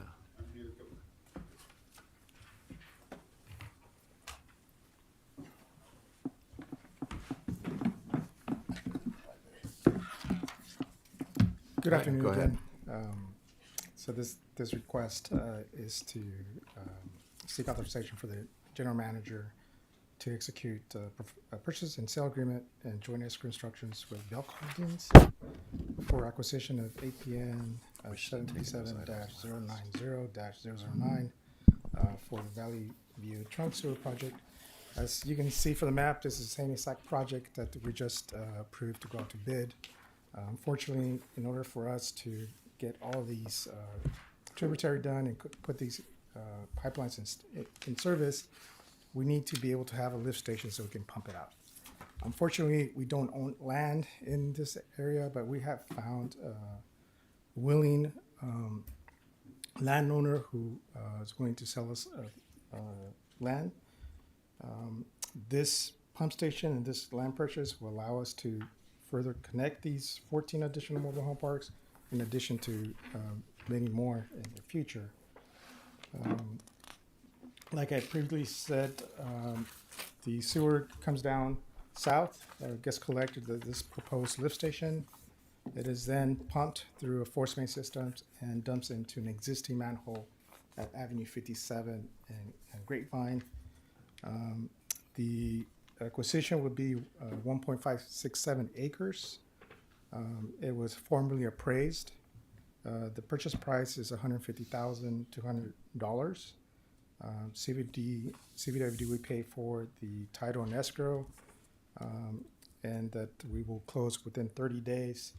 Good Right, afternoon go ahead. again. So this request is to seek authorization for the general manager to execute a purchase and sale agreement and joint escrow instructions with Belk Holdings for acquisition of APN 737-090-009 for the Valley View Trunk Sewer Project. As you can see from the map, this is the same exact project that we just approved to go out to bid. Unfortunately, in order for us to get all these tributary done and put these pipelines in service, we need to be able to have a lift station so we can pump it out. Unfortunately, we don't own land in this area, but we have found a willing landowner who is willing to sell us land. This pump station and this land purchase will allow us to further connect these 14 additional mobile home parks, in addition to many more in the future. Like I previously said, the sewer comes down south, gets collected at this proposed lift station. It is then pumped through a force main system and dumps into an existing manhole at Avenue 57 and Grapevine. The acquisition would be 1.567 acres. It was formerly appraised. The purchase price is $150,200. CVWD would pay for the title and escrow, and that we will close within 30 days.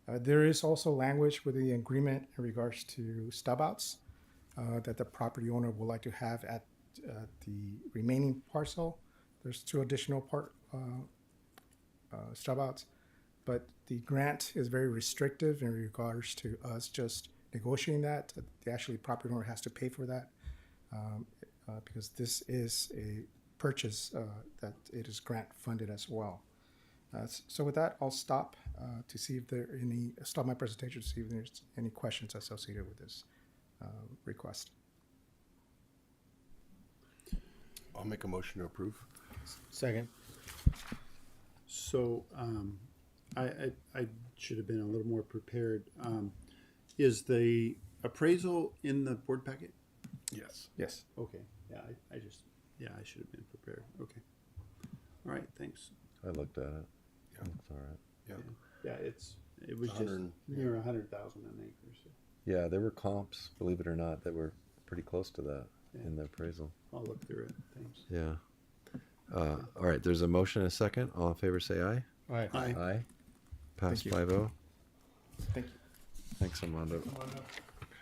There is also language with the agreement in regards to stub outs that the property owner would like to have at the remaining parcel. There's 2 additional stub outs, but the grant is very restrictive in regards to us just negotiating that. The actually property owner has to pay for that because this is a purchase that it is grant funded as well. So with that, I'll stop to see if there are stop my presentation to see if there's any questions associated with this request. I'll make a motion to approve. Second. So I should have been a little more prepared. Is the appraisal in the board packet? Yes. Yes. Okay. Yeah, I should have been prepared. Okay. All right. Thanks. I looked at it. Yeah. It's all right. Yeah. Yeah, it was just 100, near 100,000 an acre. So Yeah, there were comps, believe it or not, that were pretty close to that Yeah. in the appraisal. I'll look through it. Thanks. Yeah. All right, there's a motion and a second. All in favor say aye. Aye. Aye. Aye. Pass Thank you. 5-0. Thank you. Thanks, Armando.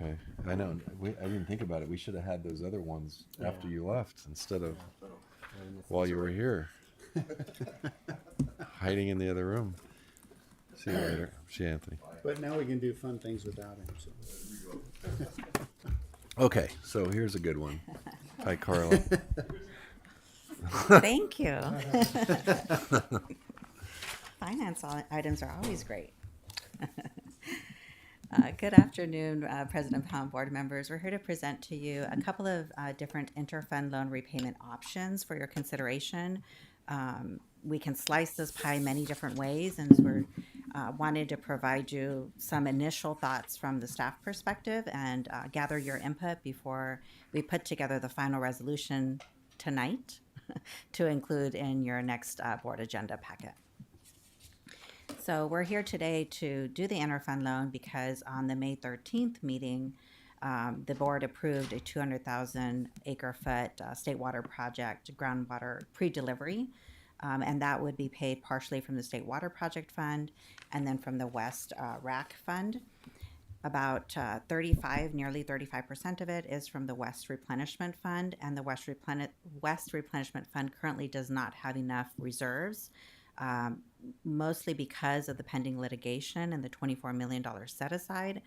Okay, I know. I didn't think about it. We should have had those other ones after you left instead of while you were here, hiding in the other room. See you later. See you, Anthony. But now we can do fun things without him. So. Okay, so here's a good one. Hi, Carla. Thank you. Finance items are always great. Good afternoon, President Pound, board members. We're here to present to you a couple of different interfund loan repayment options for your consideration. We can slice this pie many different ways, and so we're wanted to provide you some initial thoughts from the staff perspective and gather your input before we put together the final resolution tonight to include in your next board agenda packet. So we're here today to do the interfund loan because on the May 13th meeting, the board approved a 200,000 acre foot state water project groundwater pre-delivery. And that would be paid partially from the State Water Project Fund and then from the West RAC Fund. About nearly 35% of it is from the West Replenishment Fund, and the West Replenishment Fund currently does not have enough reserves, mostly because of the pending litigation and the $24 million set aside.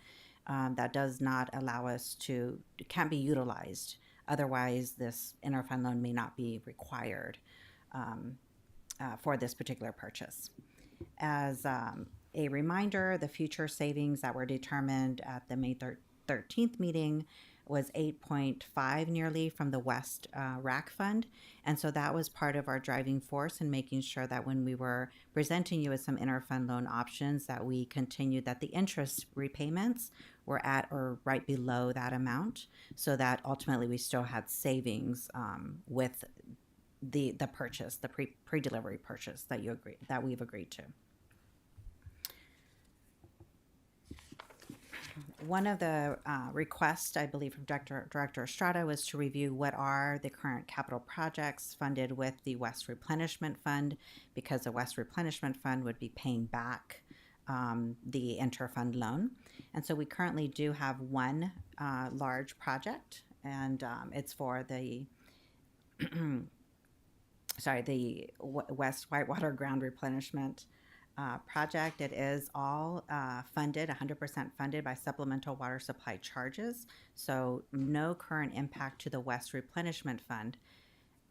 That does not allow us to, it can't be utilized. Otherwise, this interfund loan may not be required for this particular purchase. As a reminder, the future savings that were determined at the May 13th meeting was 8.5 nearly from the West RAC Fund. And so that was part of our driving force in making sure that when we were presenting you with some interfund loan options, that we continued that the interest repayments were at or right below that amount, so that ultimately we still had savings with the purchase, the pre-delivery purchase that we've agreed to. One of the requests, I believe, from Director Estrada was to review what are the current capital projects funded with the West Replenishment Fund, because the West Replenishment Fund would be paying back the interfund loan. And so we currently do have one large project, and it's for the the West Whitewater Ground Replenishment project. It is all funded, 100% funded by supplemental water supply charges. So no current impact to the West Replenishment Fund.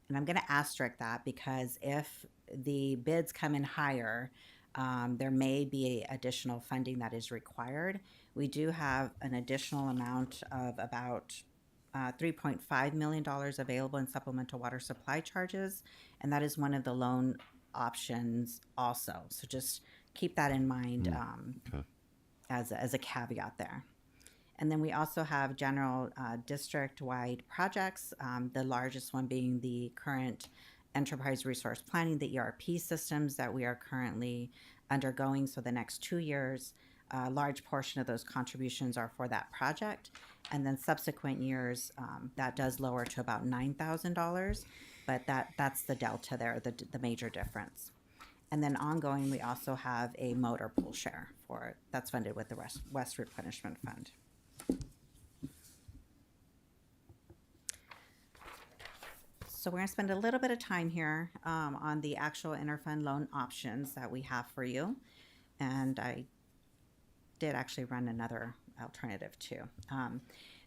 And I'm going to asterisk that because if the bids come in higher, there may be additional funding that is required. We do have an additional amount of about $3.5 million available in supplemental water supply charges, and that is one of the loan options also. So just keep that in mind as a caveat there. And then we also have general district-wide projects, the largest one being the current enterprise resource planning, the ERP systems that we are currently undergoing. So the next 2 years, a large portion of those contributions are for that project. And then subsequent years, that does lower to about $9,000, but that's the delta there, the major difference. And then ongoing, we also have a motor pool share that's funded with the West Replenishment Fund. So we're going to spend a little bit of time here on the actual interfund loan options that we have for you. And I did actually run another alternative too.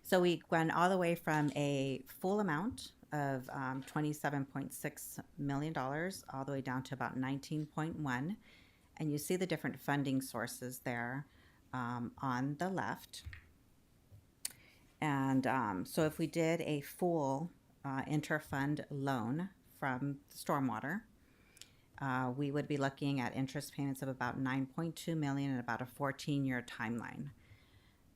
So we went all the way from a full amount of $27.6 million all the way down to about 19.1. And you see the different funding sources there on the left. And so if we did a full interfund loan from stormwater, we would be looking at interest payments of about $9.2 million and about a 14-year timeline.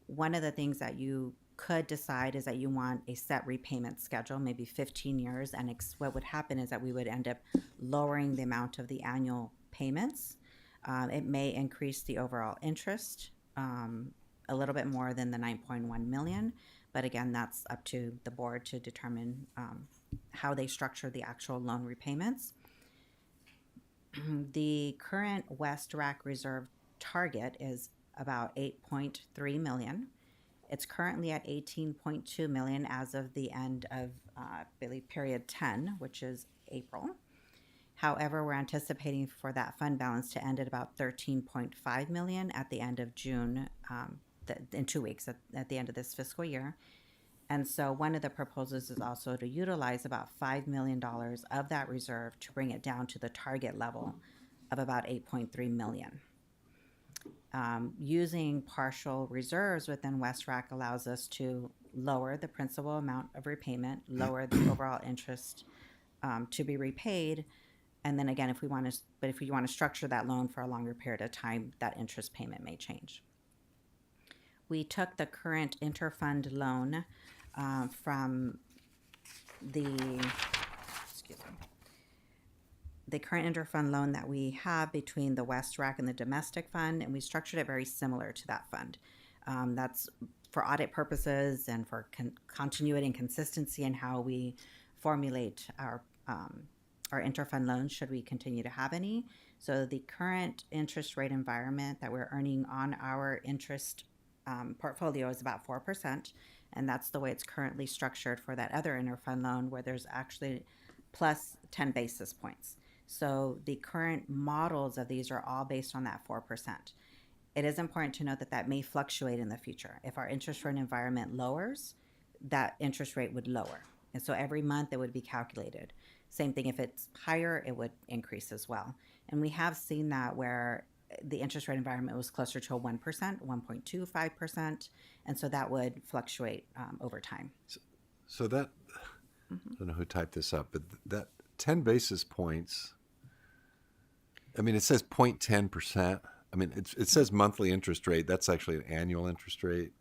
One of the things that you could decide is that you want a set repayment schedule, maybe 15 years, and what would happen is that we would end up lowering the amount of the annual payments. It may increase the overall interest a little bit more than the $9.1 million, but again, that's up to the board to determine how they structure the actual loan repayments. The current West RAC reserve target is about $8.3 million. It's currently at $18.2 million as of the end of period 10, which is April. However, we're anticipating for that fund balance to end at about $13.5 million at the end of June, in 2 weeks at the end of this fiscal year. And so one of the proposals is also to utilize about $5 million of that reserve to bring it down to the target level of about $8.3 million. Using partial reserves within WestRAC allows us to lower the principal amount of repayment, lower the overall interest to be repaid. And then again, if we want to structure that loan for a longer period of time, that interest payment may change. We took the current interfund loan from the current interfund loan that we have between the WestRAC and the domestic fund, and we structured it very similar to that fund. That's for audit purposes and for continuity and consistency in how we formulate our interfund loans should we continue to have any. So the current interest rate environment that we're earning on our interest portfolio is about 4%, and that's the way it's currently structured for that other interfund loan where there's actually plus 10 basis points. So the current models of these are all based on that 4%. It is important to note that that may fluctuate in the future. If our interest rate environment lowers, that interest rate would lower. And so every month it would be calculated. Same thing, if it's higher, it would increase as well. And we have seen that where the interest rate environment was closer to a 1%, 1.25%. And so that would fluctuate over time. So that, I don't know who typed this up, but that 10 basis points, I mean, it says 0.10%. I mean, it says monthly interest rate. That's actually an annual interest rate,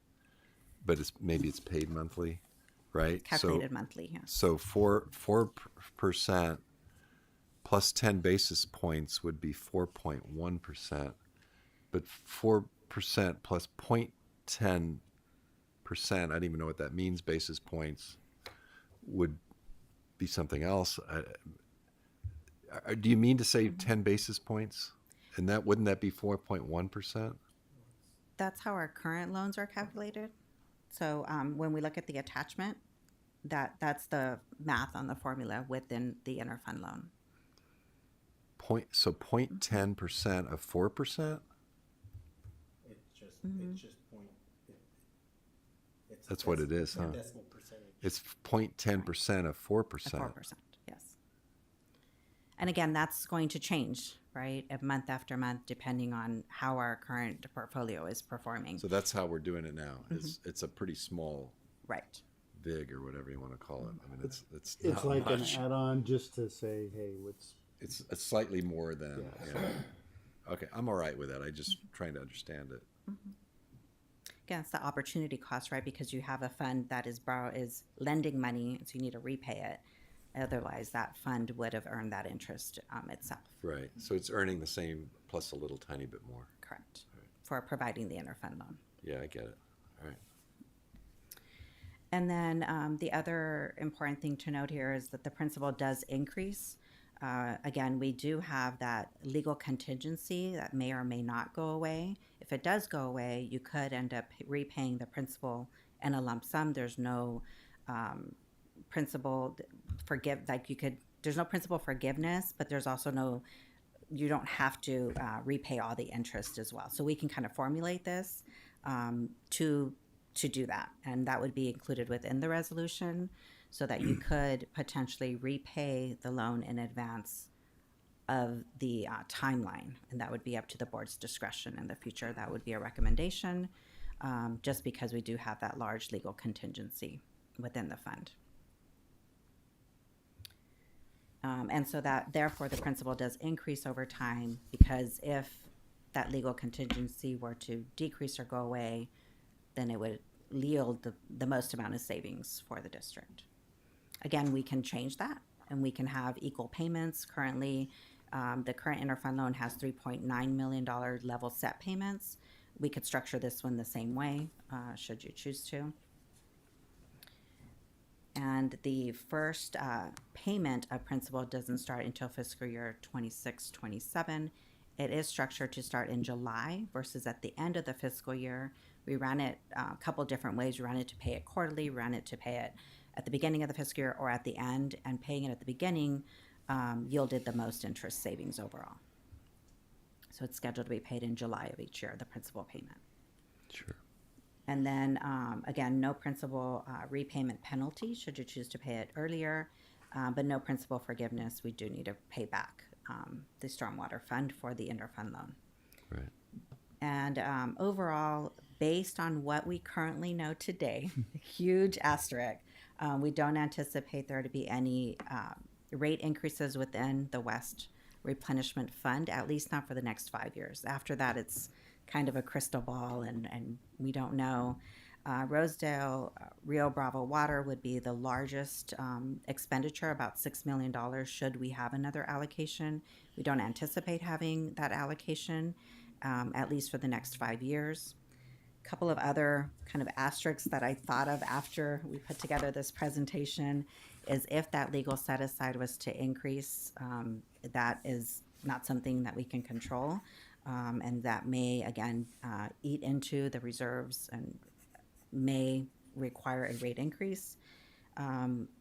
but maybe it's paid monthly, right? Calculated monthly, yes. So 4% plus 10 basis points would be 4.1%, but 4% plus 0.10%, I don't even know what that means, basis points, would be something else. Do you mean to say 10 basis points? And wouldn't that be 4.1%? That's how our current loans are calculated. So when we look at the attachment, that's the math on the formula within the interfund loan. 0.10% of 4%? Mm-hmm. That's what it is, huh? Decimal percentage. It's 0.10% of 4%. 4%, yes. And again, that's going to change, right, month after month, depending on how our current portfolio is performing. So that's how we're doing it now. It's a pretty small, right, VIG or whatever you want to call it. I mean, it's It's not like much. an add-on just to say, hey, what's It's slightly more than. Yes. Yeah. Okay, I'm all right with that. I just trying to understand it. Again, it's the opportunity cost, right? Because you have a fund that is lending money, so you need to repay it. Otherwise, that fund would have earned that interest itself. Right. So it's earning the same plus a little tiny bit more. Correct. For providing the interfund loan. Yeah, I get it. All right. And then the other important thing to note here is that the principal does increase. Again, we do have that legal contingency that may or may not go away. If it does go away, you could end up repaying the principal in a lump sum. There's no principal there's no principal forgiveness, but there's also you don't have to repay all the interest as well. So we can kind of formulate this to do that. And that would be included within the resolution so that you could potentially repay the loan in advance of the timeline. And that would be up to the board's discretion in the future. That would be a recommendation just because we do have that large legal contingency within the fund. And so that therefore the principal does increase over time because if that legal contingency were to decrease or go away, then it would yield the most amount of savings for the district. Again, we can change that and we can have equal payments. Currently, the current interfund loan has $3.9 million level set payments. We could structure this one the same way, should you choose to. And the first payment of principal doesn't start until fiscal year 26-27. It is structured to start in July versus at the end of the fiscal year. We ran it a couple different ways. We ran it to pay it quarterly, ran it to pay it at the beginning of the fiscal year or at the end, and paying it at the beginning yielded the most interest savings overall. So it's scheduled to be paid in July of each year, the principal payment. Sure. And then, again, no principal repayment penalty should you choose to pay it earlier, but no principal forgiveness. We do need to pay back the stormwater fund for the interfund loan. Right. And overall, based on what we currently know today, huge asterisk, we don't anticipate there to be any rate increases within the West Replenishment Fund, at least not for the next 5 years. After that, it's kind of a crystal ball, and we don't know. Rosedale, Rio Bravo Water would be the largest expenditure, about $6 million should we have another allocation. We don't anticipate having that allocation, at least for the next 5 years. A couple of other kind of asterisks that I thought of after we put together this presentation is if that legal set aside was to increase, that is not something that we can control, and that may again eat into the reserves and may require a rate increase.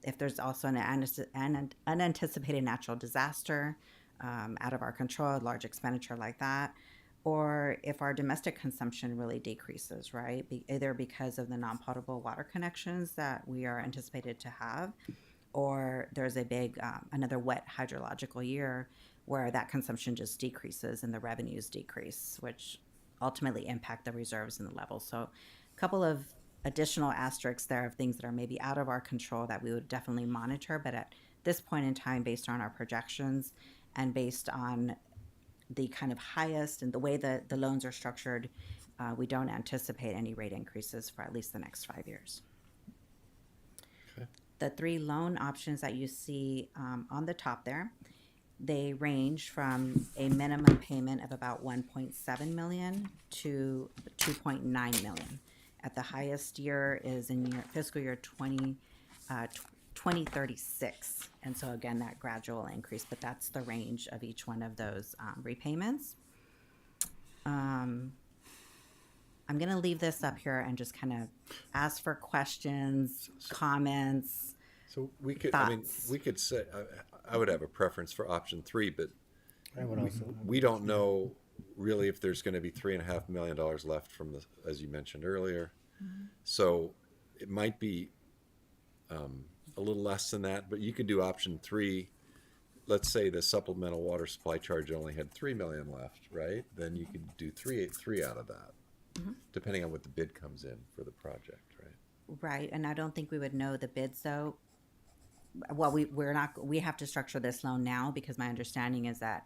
If there's also an unanticipated natural disaster out of our control, a large expenditure like that, or if our domestic consumption really decreases, right? Either because of the non-potable water connections that we are anticipated to have, or there's a big, another wet hydrological year where that consumption just decreases and the revenues decrease, which ultimately impact the reserves and the levels. So a couple of additional asterisks there of things that are maybe out of our control that we would definitely monitor. But at this point in time, based on our projections and based on the kind of highest and the way that the loans are structured, we don't anticipate any rate increases for at least the next 5 years. Okay. The three loan options that you see on the top there, they range from a minimum payment of about 1.7 million to 2.9 million. At the highest year is in fiscal year 2036. And so again, that gradual increase, but that's the range of each one of those repayments. I'm going to leave this up here and just kind of ask for questions, comments. So we could, thoughts. we could say, I would have a preference for option 3, but I would also. we don't know really if there's going to be $3.5 million left from the, as you mentioned earlier. Mm-hmm. So it might be a little less than that, but you could do option 3. Let's say the supplemental water supply charge only had $3 million left, right? Then you could do three out of that, Mhm. depending on what the bid comes in for the project, right? Right, and I don't think we would know the bids though. Well, we have to structure this loan now because my understanding is that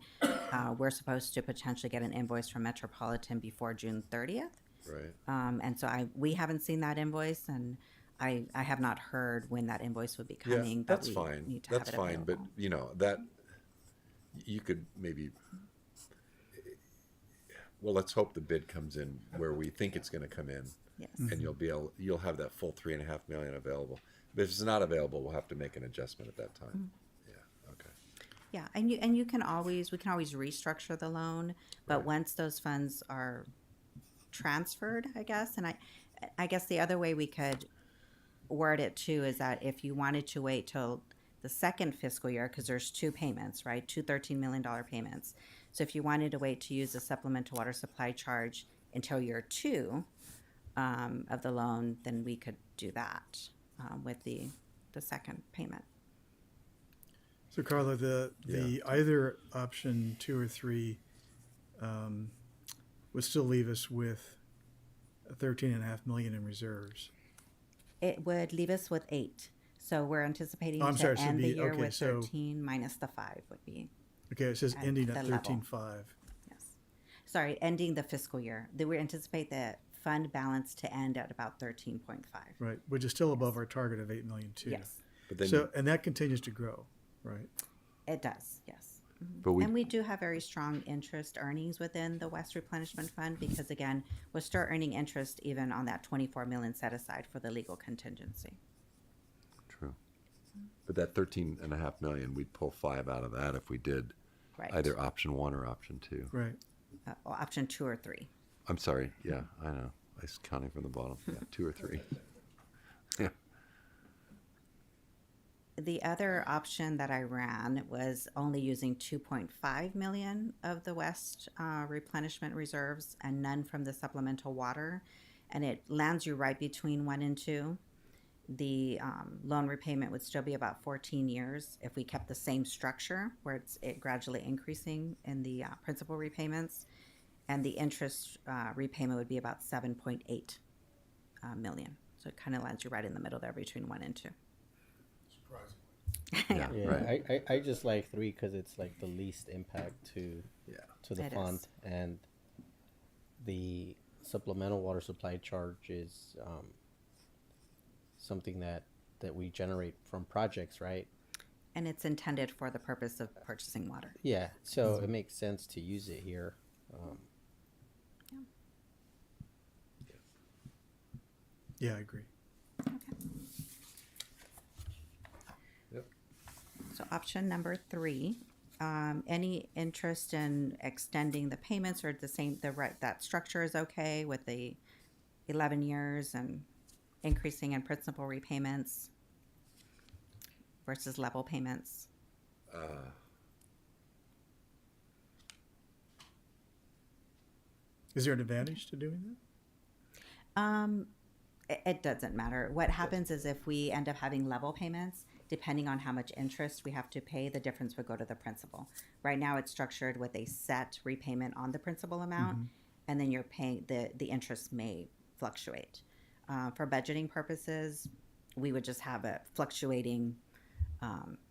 we're supposed to potentially get an invoice from Metropolitan before June 30th. Right. And so we haven't seen that invoice, and I have not heard when that invoice would be coming. but That's we fine. need to That's have it fine. But available. you know that you could maybe. Well, let's hope the bid comes in where we think it's going to come in, Yes. and you'll have that full $3.5 million available. But if it's not available, we'll have to make an adjustment at that time. Yeah. Okay. Yeah, and we can always restructure the loan, but once those funds are transferred, I guess, and I guess the other way we could word it too is that if you wanted to wait till the second fiscal year, because there's two payments, right, two $13 million payments. So if you wanted to wait to use the supplemental water supply charge until year 2 of the loan, then we could do that with the second payment. So Carla, the either option 2 or 3 would still leave us with 13.5 million in reserves. It would leave us with 8. So we're anticipating Oh, I'm to sorry, so end the it'd be- year okay, with so- 13 minus the 5 would be. Okay, it says at ending at the level. 13.5. Yes. Sorry, ending the fiscal year. We anticipate the fund balance to end at about 13.5. Right, which is still above our target of 8 million too. Yes. But then So, and that continues to grow, right? It does, yes. Mhm. But And we do have very strong interest earnings within the West Replenishment Fund because again, we're still earning interest even on that 24 million set aside for the legal contingency. True. But that 13.5 million, we'd pull 5 out of that if we did Right. either option 1 or option 2. Right. Well, option 2 or 3. I'm sorry. Yeah, I know. I was counting from the bottom. Yeah, 2 or 3. Yeah. The other option that I ran was only using 2.5 million of the West replenishment reserves and none from the supplemental water, and it lands you right between 1 and 2. The loan repayment would still be about 14 years if we kept the same structure where it gradually increasing in the principal repayments. and the interest repayment would be about 7.8 million. So it kind of lands you right in the middle there between 1 and 2. Yeah, I just like 3 because it's like the least impact to the It fund, is. and the supplemental water supply charge is something that we generate from projects, right? And it's intended for the purpose of purchasing water. Yeah, so it makes sense to use it here. Yeah, I agree. So option number 3, any interest in extending the payments or that structure is okay with the 11 years and increasing in principal repayments versus level payments? Is there an advantage to doing It doesn't matter. What happens is if we end up having level payments, depending on how much interest we have to pay, the difference would go to the principal. Right now, it's structured with a set repayment on the principal amount, and then you're paying the interest may fluctuate. For budgeting purposes, we would just have a fluctuating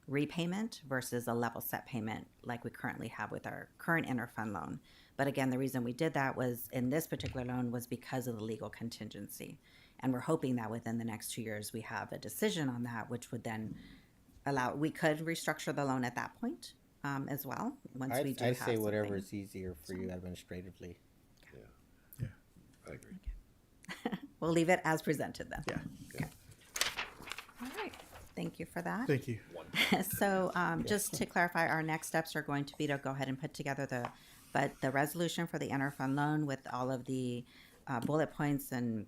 repayment versus a level set payment like we currently have with our current interfund loan. But again, the reason we did that was in this particular loan was because of the legal contingency. And we're hoping that within the next 2 years, we have a decision on that, which would then we could restructure the loan at that point as well. Once we do I have say whatever something. is easier for you administratively. I agree. We'll leave it as presented then. Yeah. Okay. All right. Thank you for that. Thank you. So just to clarify, our next steps are going to be to go ahead and put together the resolution for the interfund loan with all of the bullet points and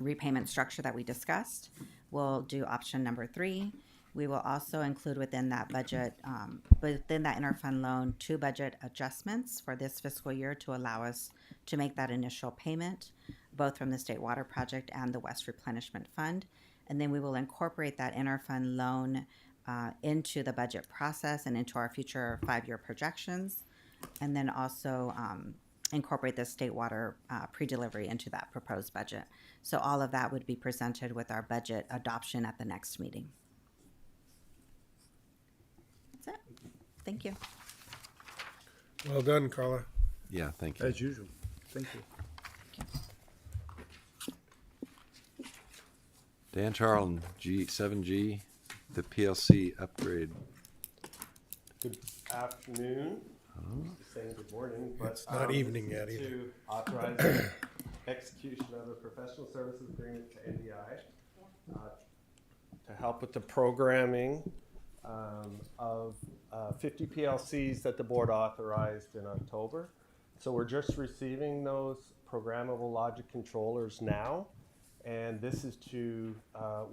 repayment structure that we discussed. We'll do option number 3. We will also include within that budget, within that interfund loan, 2 budget adjustments for this fiscal year to allow us to make that initial payment, both from the State Water Project and the West Replenishment Fund. And then we will incorporate that interfund loan into the budget process and into our future 5-year projections. And then also incorporate the state water pre-delivery into that proposed budget. So all of that would be presented with our budget adoption at the next meeting. That's it. Thank you. Well done, Carla. Yeah, thank you. As usual. Thank you. Dan Charlton, G7G, the PLC upgrade. Good afternoon. Saying good morning, but It's not evening yet either. to authorize the execution of a professional services agreement to NDI to help with the programming of 50 PLCs that the board authorized in October. So we're just receiving those programmable logic controllers now. And this is to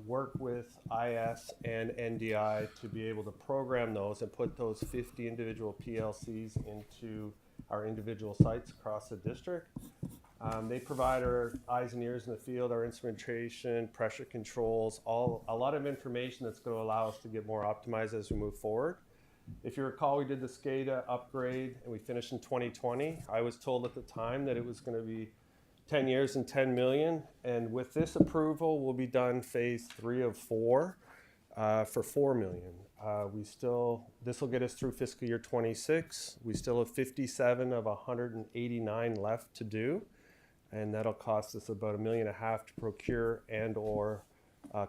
work with IS and NDI to be able to program those and put those 50 individual PLCs into our individual sites across the district. They provide our eyes and ears in the field, our instrumentation, pressure controls, a lot of information that's going to allow us to get more optimized as we move forward. If you recall, we did the SCADA upgrade and we finished in 2020. I was told at the time that it was going to be 10 years and 10 million. And with this approval, we'll be done phase 3 of 4 for 4 million. This will get us through fiscal year 26. We still have 57 of 189 left to do. And that'll cost us about $1.5 million to procure and or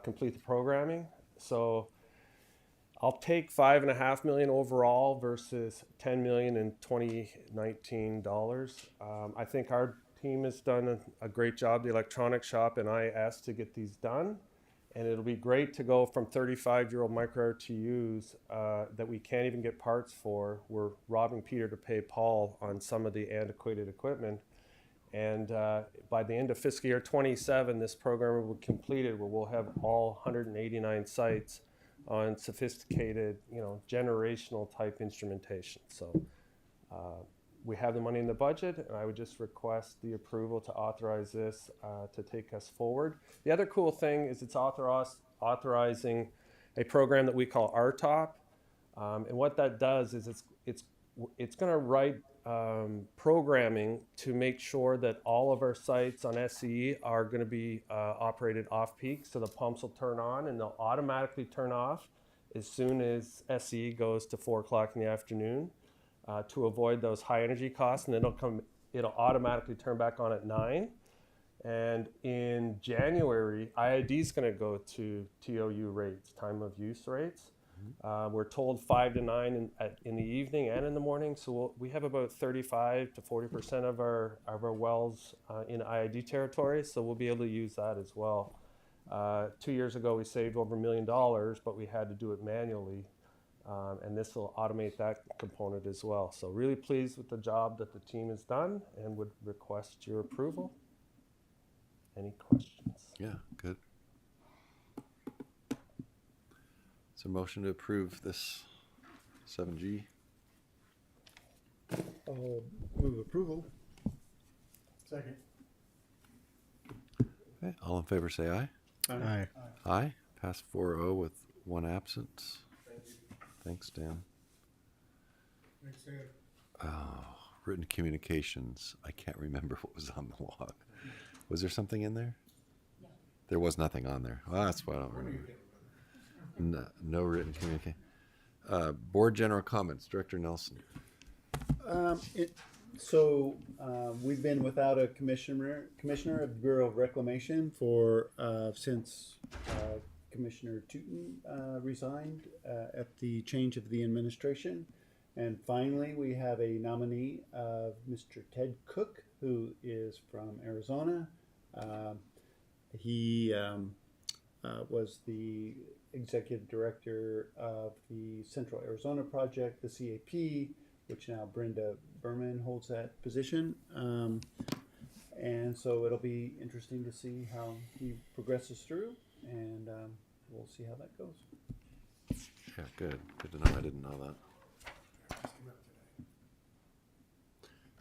complete the programming. So I'll take $5.5 million overall versus 10 million in 2019 dollars. I think our team has done a great job, the electronic shop and IS, to get these done. And it'll be great to go from 35-year-old micro RTUs that we can't even get parts for. We're robbing Peter to pay Paul on some of the antiquated equipment. And by the end of fiscal year 27, this program will be completed where we'll have all 189 sites on sophisticated, generational type instrumentation. So we have the money in the budget, and I would just request the approval to authorize this to take us forward. The other cool thing is it's authorizing a program that we call RTOP. And what that does is it's going to write programming to make sure that all of our sites on SCE are going to be operated off peak. So the pumps will turn on and they'll automatically turn off as soon as SCE goes to 4 o'clock in the afternoon to avoid those high energy costs. And then it'll automatically turn back on at 9. And in January, IID is going to go to TOU rates, time of use rates. We're told 5 to 9 in the evening and in the morning. So we have about 35 to 40% of our wells in IID territory. So we'll be able to use that as well. 2 years ago, we saved over $1 million, but we had to do it manually. And this will automate that component as well. So really pleased with the job that the team has done and would request your approval. Any questions? Yeah, good. Is there a motion to approve this 7G? I'll move approval. Second. Okay, all in favor say aye. Aye. Aye. Pass 4-0 with 1 absent. Thanks, Dan. Thanks, Dan. Oh, written communications. I can't remember what was on the log. Was there something in there? No. There was nothing on there. Well, that's what I don't remember. No written communication. Board general comments. Director Nelson. We've been without a commissioner of the Bureau of Reclamation for since Commissioner Tootin resigned at the change of the administration. And finally, we have a nominee of Mr. Ted Cook, who is from Arizona. He was the executive director of the Central Arizona Project, the CAP, which now Brenda Berman holds that position. And so it'll be interesting to see how he progresses through, and we'll see how that goes. Yeah, good. Good to know. I didn't know that.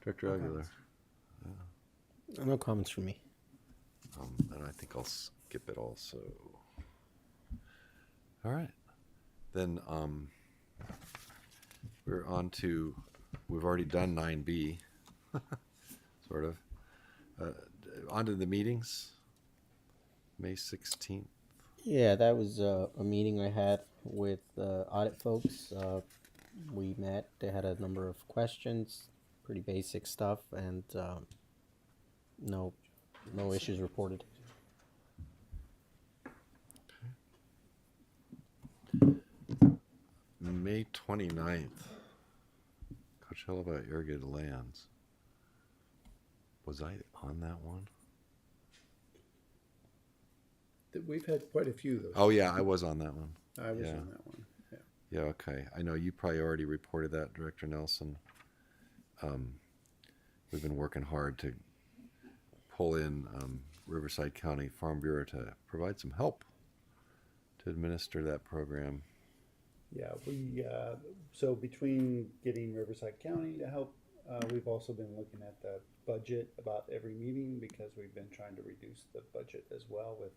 Director Aguilar. No comments from me. And I think I'll skip it also. All right. Then we're on to, we've already done 9B, sort of. On to the meetings, May 16th. Yeah, that was a meeting I had with audit folks. We met. They had a number of questions, pretty basic stuff, and no issues reported. May 29th, Coachella by Irrigated Lands. Was I on that one? We've had quite a few of those. Oh, yeah, I was on that one. I was on that one. Yeah. Yeah, okay. I know you probably already reported that, Director Nelson. We've been working hard to pull in Riverside County Farm Bureau to provide some help to administer that program. Yeah, we so between getting Riverside County to help, we've also been looking at the budget about every meeting because we've been trying to reduce the budget as well with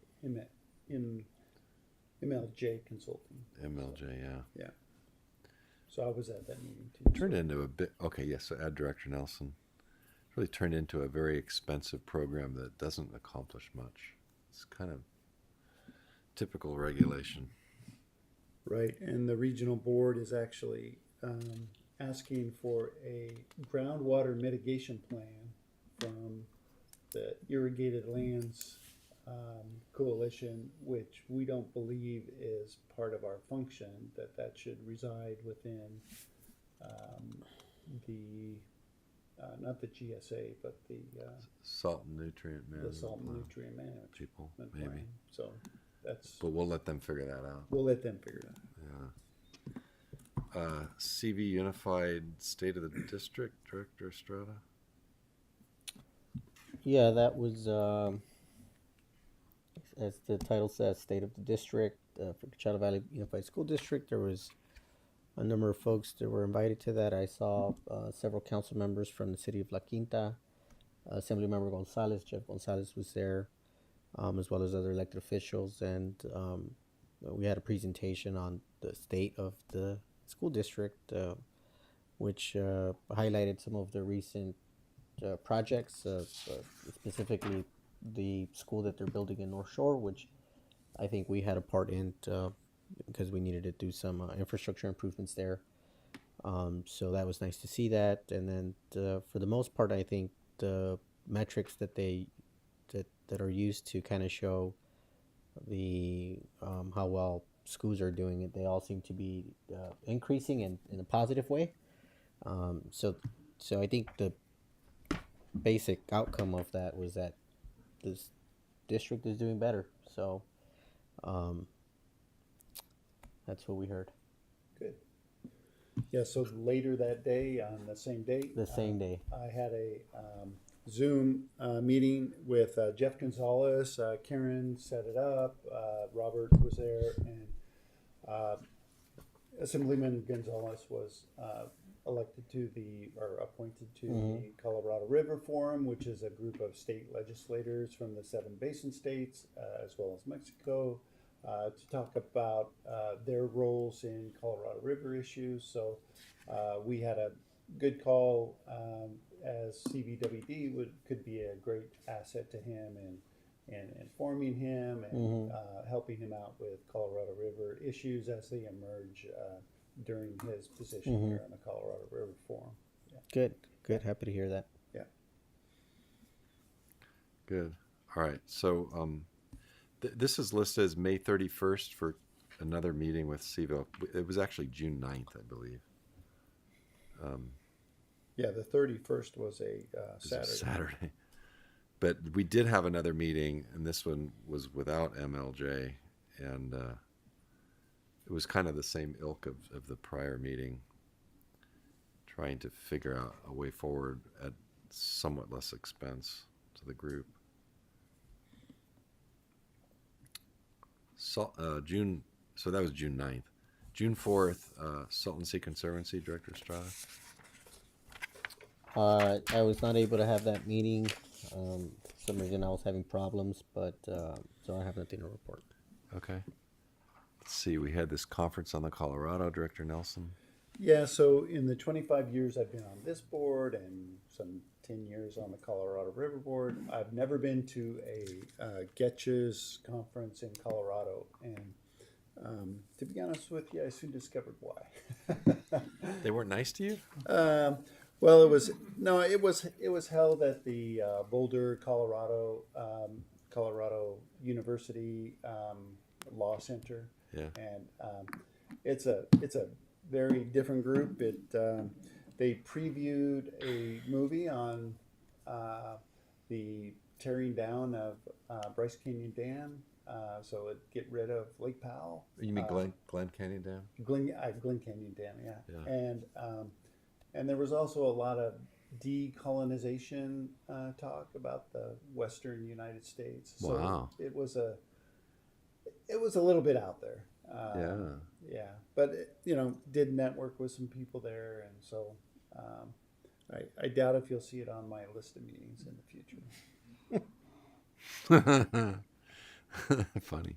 MLJ Consulting. MLJ, yeah. Yeah. So I was at that meeting too. Turned into a bit, okay, yes, so add Director Nelson. Really turned into a very expensive program that doesn't accomplish much. It's kind of typical regulation. Right, and the regional board is actually asking for a groundwater mitigation plan from the Irrigated Lands Coalition, which we don't believe is part of our function, that should reside within the, not the GSA, but the Salt and Nutrient Management. The Salt and Plan. Nutrient Management People, Plan. maybe. So that's. But we'll let them figure that out. We'll let them figure it out. Yeah. CV Unified State of the District, Director Estrada. Yeah, that was, as the title says, State of the District for Coachella Valley Unified School District. There was a number of folks that were invited to that. I saw several council members from the city of La Quinta. Assemblymember Gonzalez, Jeff Gonzalez was there, as well as other elected officials. And we had a presentation on the state of the school district. which highlighted some of the recent projects, specifically the school that they're building in North Shore, which I think we had a part in because we needed to do some infrastructure improvements there. So that was nice to see that. And then for the most part, I think the metrics that that are used to kind of show the how well schools are doing it, they all seem to be increasing in a positive way. So I think the basic outcome of that was that this district is doing better. So that's what we heard. Good. Yeah, so later that day, on the same date. The same day. I had a Zoom meeting with Jeff Gonzalez. Karen set it up. Robert was there, and Assemblyman Gonzalez was elected to appointed to the Colorado River Forum, which is a group of state legislators from the 7 basin states, as well as Mexico, to talk about their roles in Colorado River issues. So we had a good call, as CVWD could be a great asset to him and informing him and helping him out with Colorado River issues as they emerge during his position here on the Colorado River Forum. Yeah. Good. Happy to hear that. Yeah. Good. All right. So this is listed as May 31st for another meeting with CVIL. It was actually June 9th, I believe. Yeah, the 31st was a Saturday. Saturday. But we did have another meeting, and this one was without MLJ, and it was kind of the same ilk of the prior meeting, trying to figure out a way forward at somewhat less expense to the group. So that was June 9th. June 4th, Salton Sea Conservancy, Director Estrada. I was not able to have that meeting. For some reason I was having problems, but so I have nothing to report. Okay. Let's see, we had this conference on the Colorado, Director Nelson. Yeah, so in the 25 years I've been on this board and some 10 years on the Colorado River Board, I've never been to a Getches conference in Colorado. And to be honest with you, I soon discovered why. They weren't nice to you? Well, it was held at the Boulder, Colorado, Colorado University Law Center. Yeah. And it's a very different group. They previewed a movie on the tearing down of Bryce Canyon Dam, so it'd get rid of Lake Powell. You mean Glen Canyon Dam? Glen Canyon Dam, yeah. And there was also a lot of decolonization talk about the Western United States. So wow. It was a little bit out there. Yeah. But did network with some people there, and so I doubt if you'll see it on my list of meetings in the future. Funny.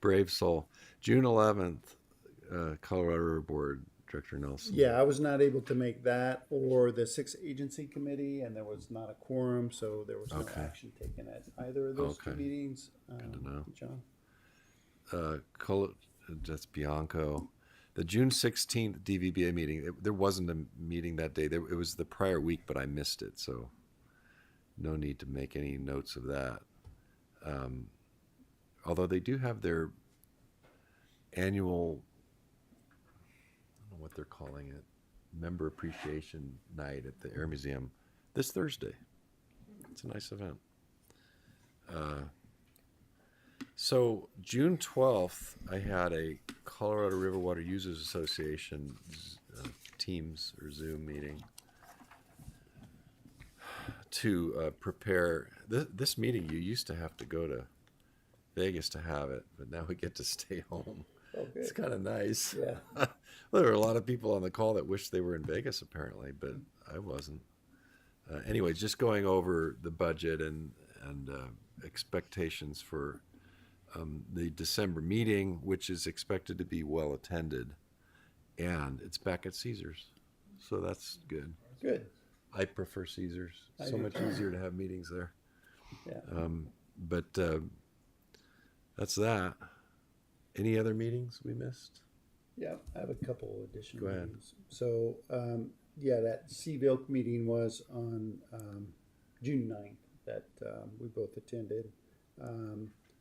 Brave soul. June 11th, Colorado River Board, Director Nelson. Yeah, I was not able to make that or the 6 agency committee, and there was not a quorum, so there was no action taken at either of those two meetings. Good to know. John? That's Bianco. The June 16th DVBA meeting, there wasn't a meeting that day. It was the prior week, but I missed it, so no need to make any notes of that. Although they do have their annual, I don't know what they're calling it, member appreciation night at the Air Museum this Thursday. It's a nice event. So June 12th, I had a Colorado River Water Users Association Teams or Zoom meeting to prepare. This meeting, you used to have to go to Vegas to have it, but now we get to stay home. Oh, good. It's kind of nice. Yeah. Well, there were a lot of people on the call that wished they were in Vegas, apparently, but I wasn't. Anyway, just going over the budget and expectations for the December meeting, which is expected to be well attended, and it's back at Caesars. so that's good. Good. I prefer Caesars. I So do much too. easier to have meetings there. Yeah. But that's that. Any other meetings we missed? Yeah, I have a couple additional Go ahead. meetings. So, yeah, that CVILC meeting was on June 9th that we both attended,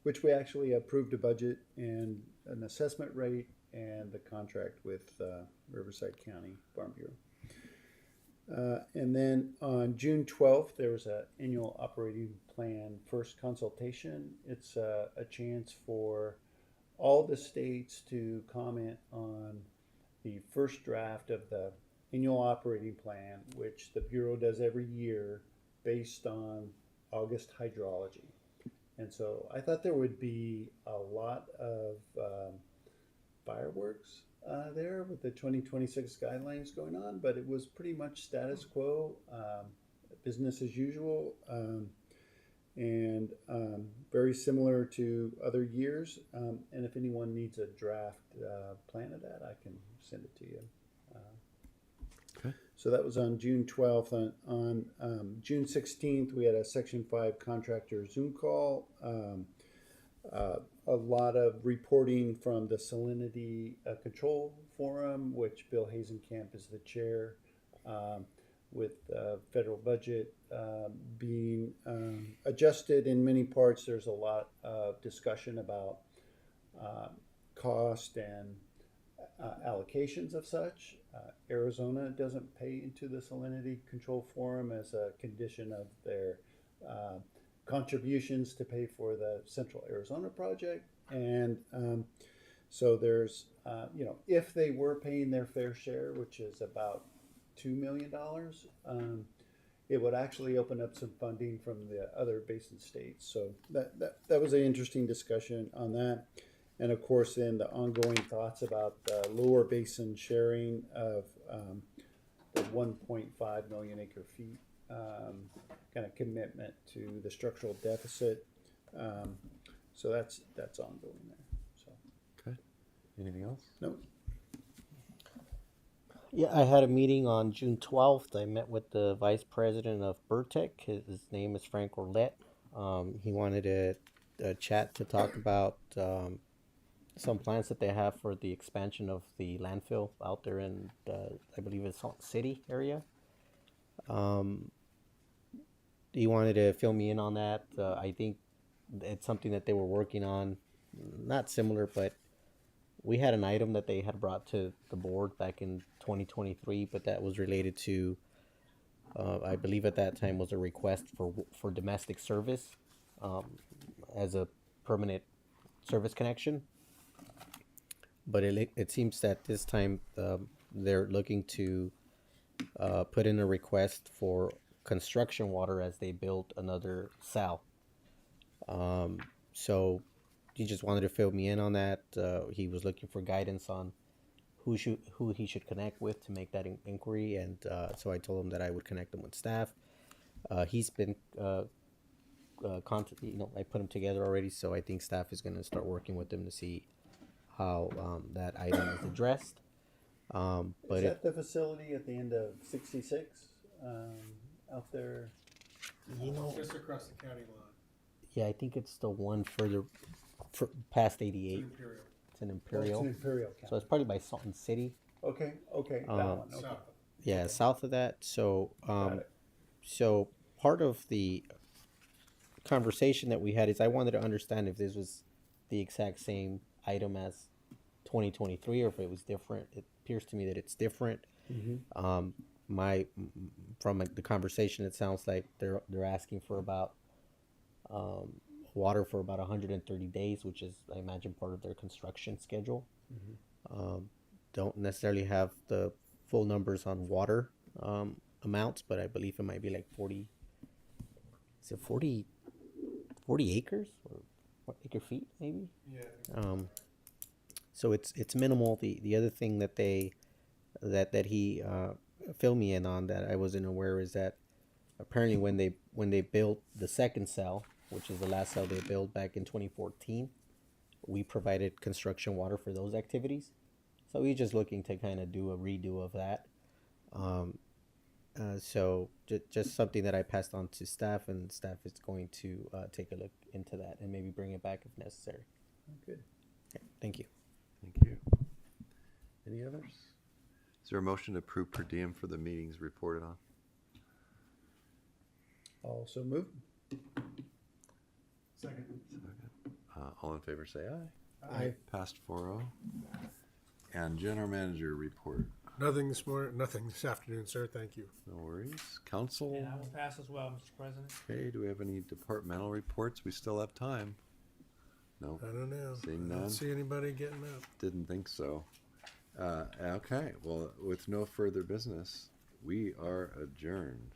which we actually approved a budget and an assessment rate and the contract with Riverside County Farm Bureau. And then on June 12th, there was an annual operating plan first consultation. It's a chance for all the states to comment on the first draft of the annual operating plan, which the Bureau does every year based on August hydrology. And so I thought there would be a lot of fireworks there with the 2026 guidelines going on, but it was pretty much status quo, business as usual, and very similar to other years. And if anyone needs a draft plan of that, I can send it to you. Okay. So that was on June 12th. On June 16th, we had a Section 5 contractor Zoom call. A lot of reporting from the Salinity Control Forum, which Bill Hazenkamp is the chair, with federal budget being adjusted in many parts. There's a lot of discussion about cost and allocations of such. Arizona doesn't pay into the Salinity Control Forum as a condition of their contributions to pay for the Central Arizona project. And so there's, if they were paying their fair share, which is about $2 million, it would actually open up some funding from the other basin states. So that was an interesting discussion on that. And of course, then the ongoing thoughts about the lower basin sharing of the 1.5 million acre feet kind of commitment to the structural deficit. So that's ongoing there. So. Okay. Anything else? No. Yeah, I had a meeting on June 12th. I met with the vice president of Burtec. His name is Frank Orlet. He wanted a chat to talk about some plans that they have for the expansion of the landfill out there in, I believe it's Salt City area. He wanted to fill me in on that. I think it's something that they were working on, not similar, but we had an item that they had brought to the board back in 2023, but that was related to, I believe at that time was a request for domestic service as a permanent service connection. But it seems that this time they're looking to put in a request for construction water as they build another cell. So he just wanted to fill me in on that. He was looking for guidance on who he should connect with to make that inquiry, and so I told him that I would connect him with staff. He's been I put him together already, so I think staff is going to start working with him to see how that item is addressed. But is that the facility at the end of 66 out there? Just across the county line. Yeah, I think it's the one further past 88. Imperial. It's an Imperial. Oh, it's an Imperial So it's probably by Salton City. Okay, that one. Okay. South. Yeah, south of that. So, Got it. so part of the conversation that we had is I wanted to understand if this was the exact same item as 2023 or if it was different. It appears to me that it's different. Mhm. From the conversation, it sounds like they're asking for about water for about 130 days, which is, I imagine, part of their construction schedule. Don't necessarily have the full numbers on water amounts, but I believe it might be like 40. Is it 40 acres or acre feet maybe? Yeah. So it's minimal. The other thing that he filled me in on that I wasn't aware is that apparently when they built the second cell, which is the last cell they built back in 2014, we provided construction water for those activities. So we're just looking to kind of do a redo of that. So just something that I passed on to staff, and staff is going to take a look into that and maybe bring it back if necessary. Good. Okay, thank you. Thank you. Any others? Is there a motion to approve per diem for the meetings reported on? Also move. Second. All in favor say aye. Aye. Passed 4-0. And general manager report. Nothing this morning, nothing this afternoon, sir. Thank you. No worries. Council. And I will pass as well, Mr. President. Okay, do we have any departmental reports? We still have time. No. I don't know. Seeing I none. don't see anybody getting up. Didn't think so. Okay, well, with no further business, we are adjourned.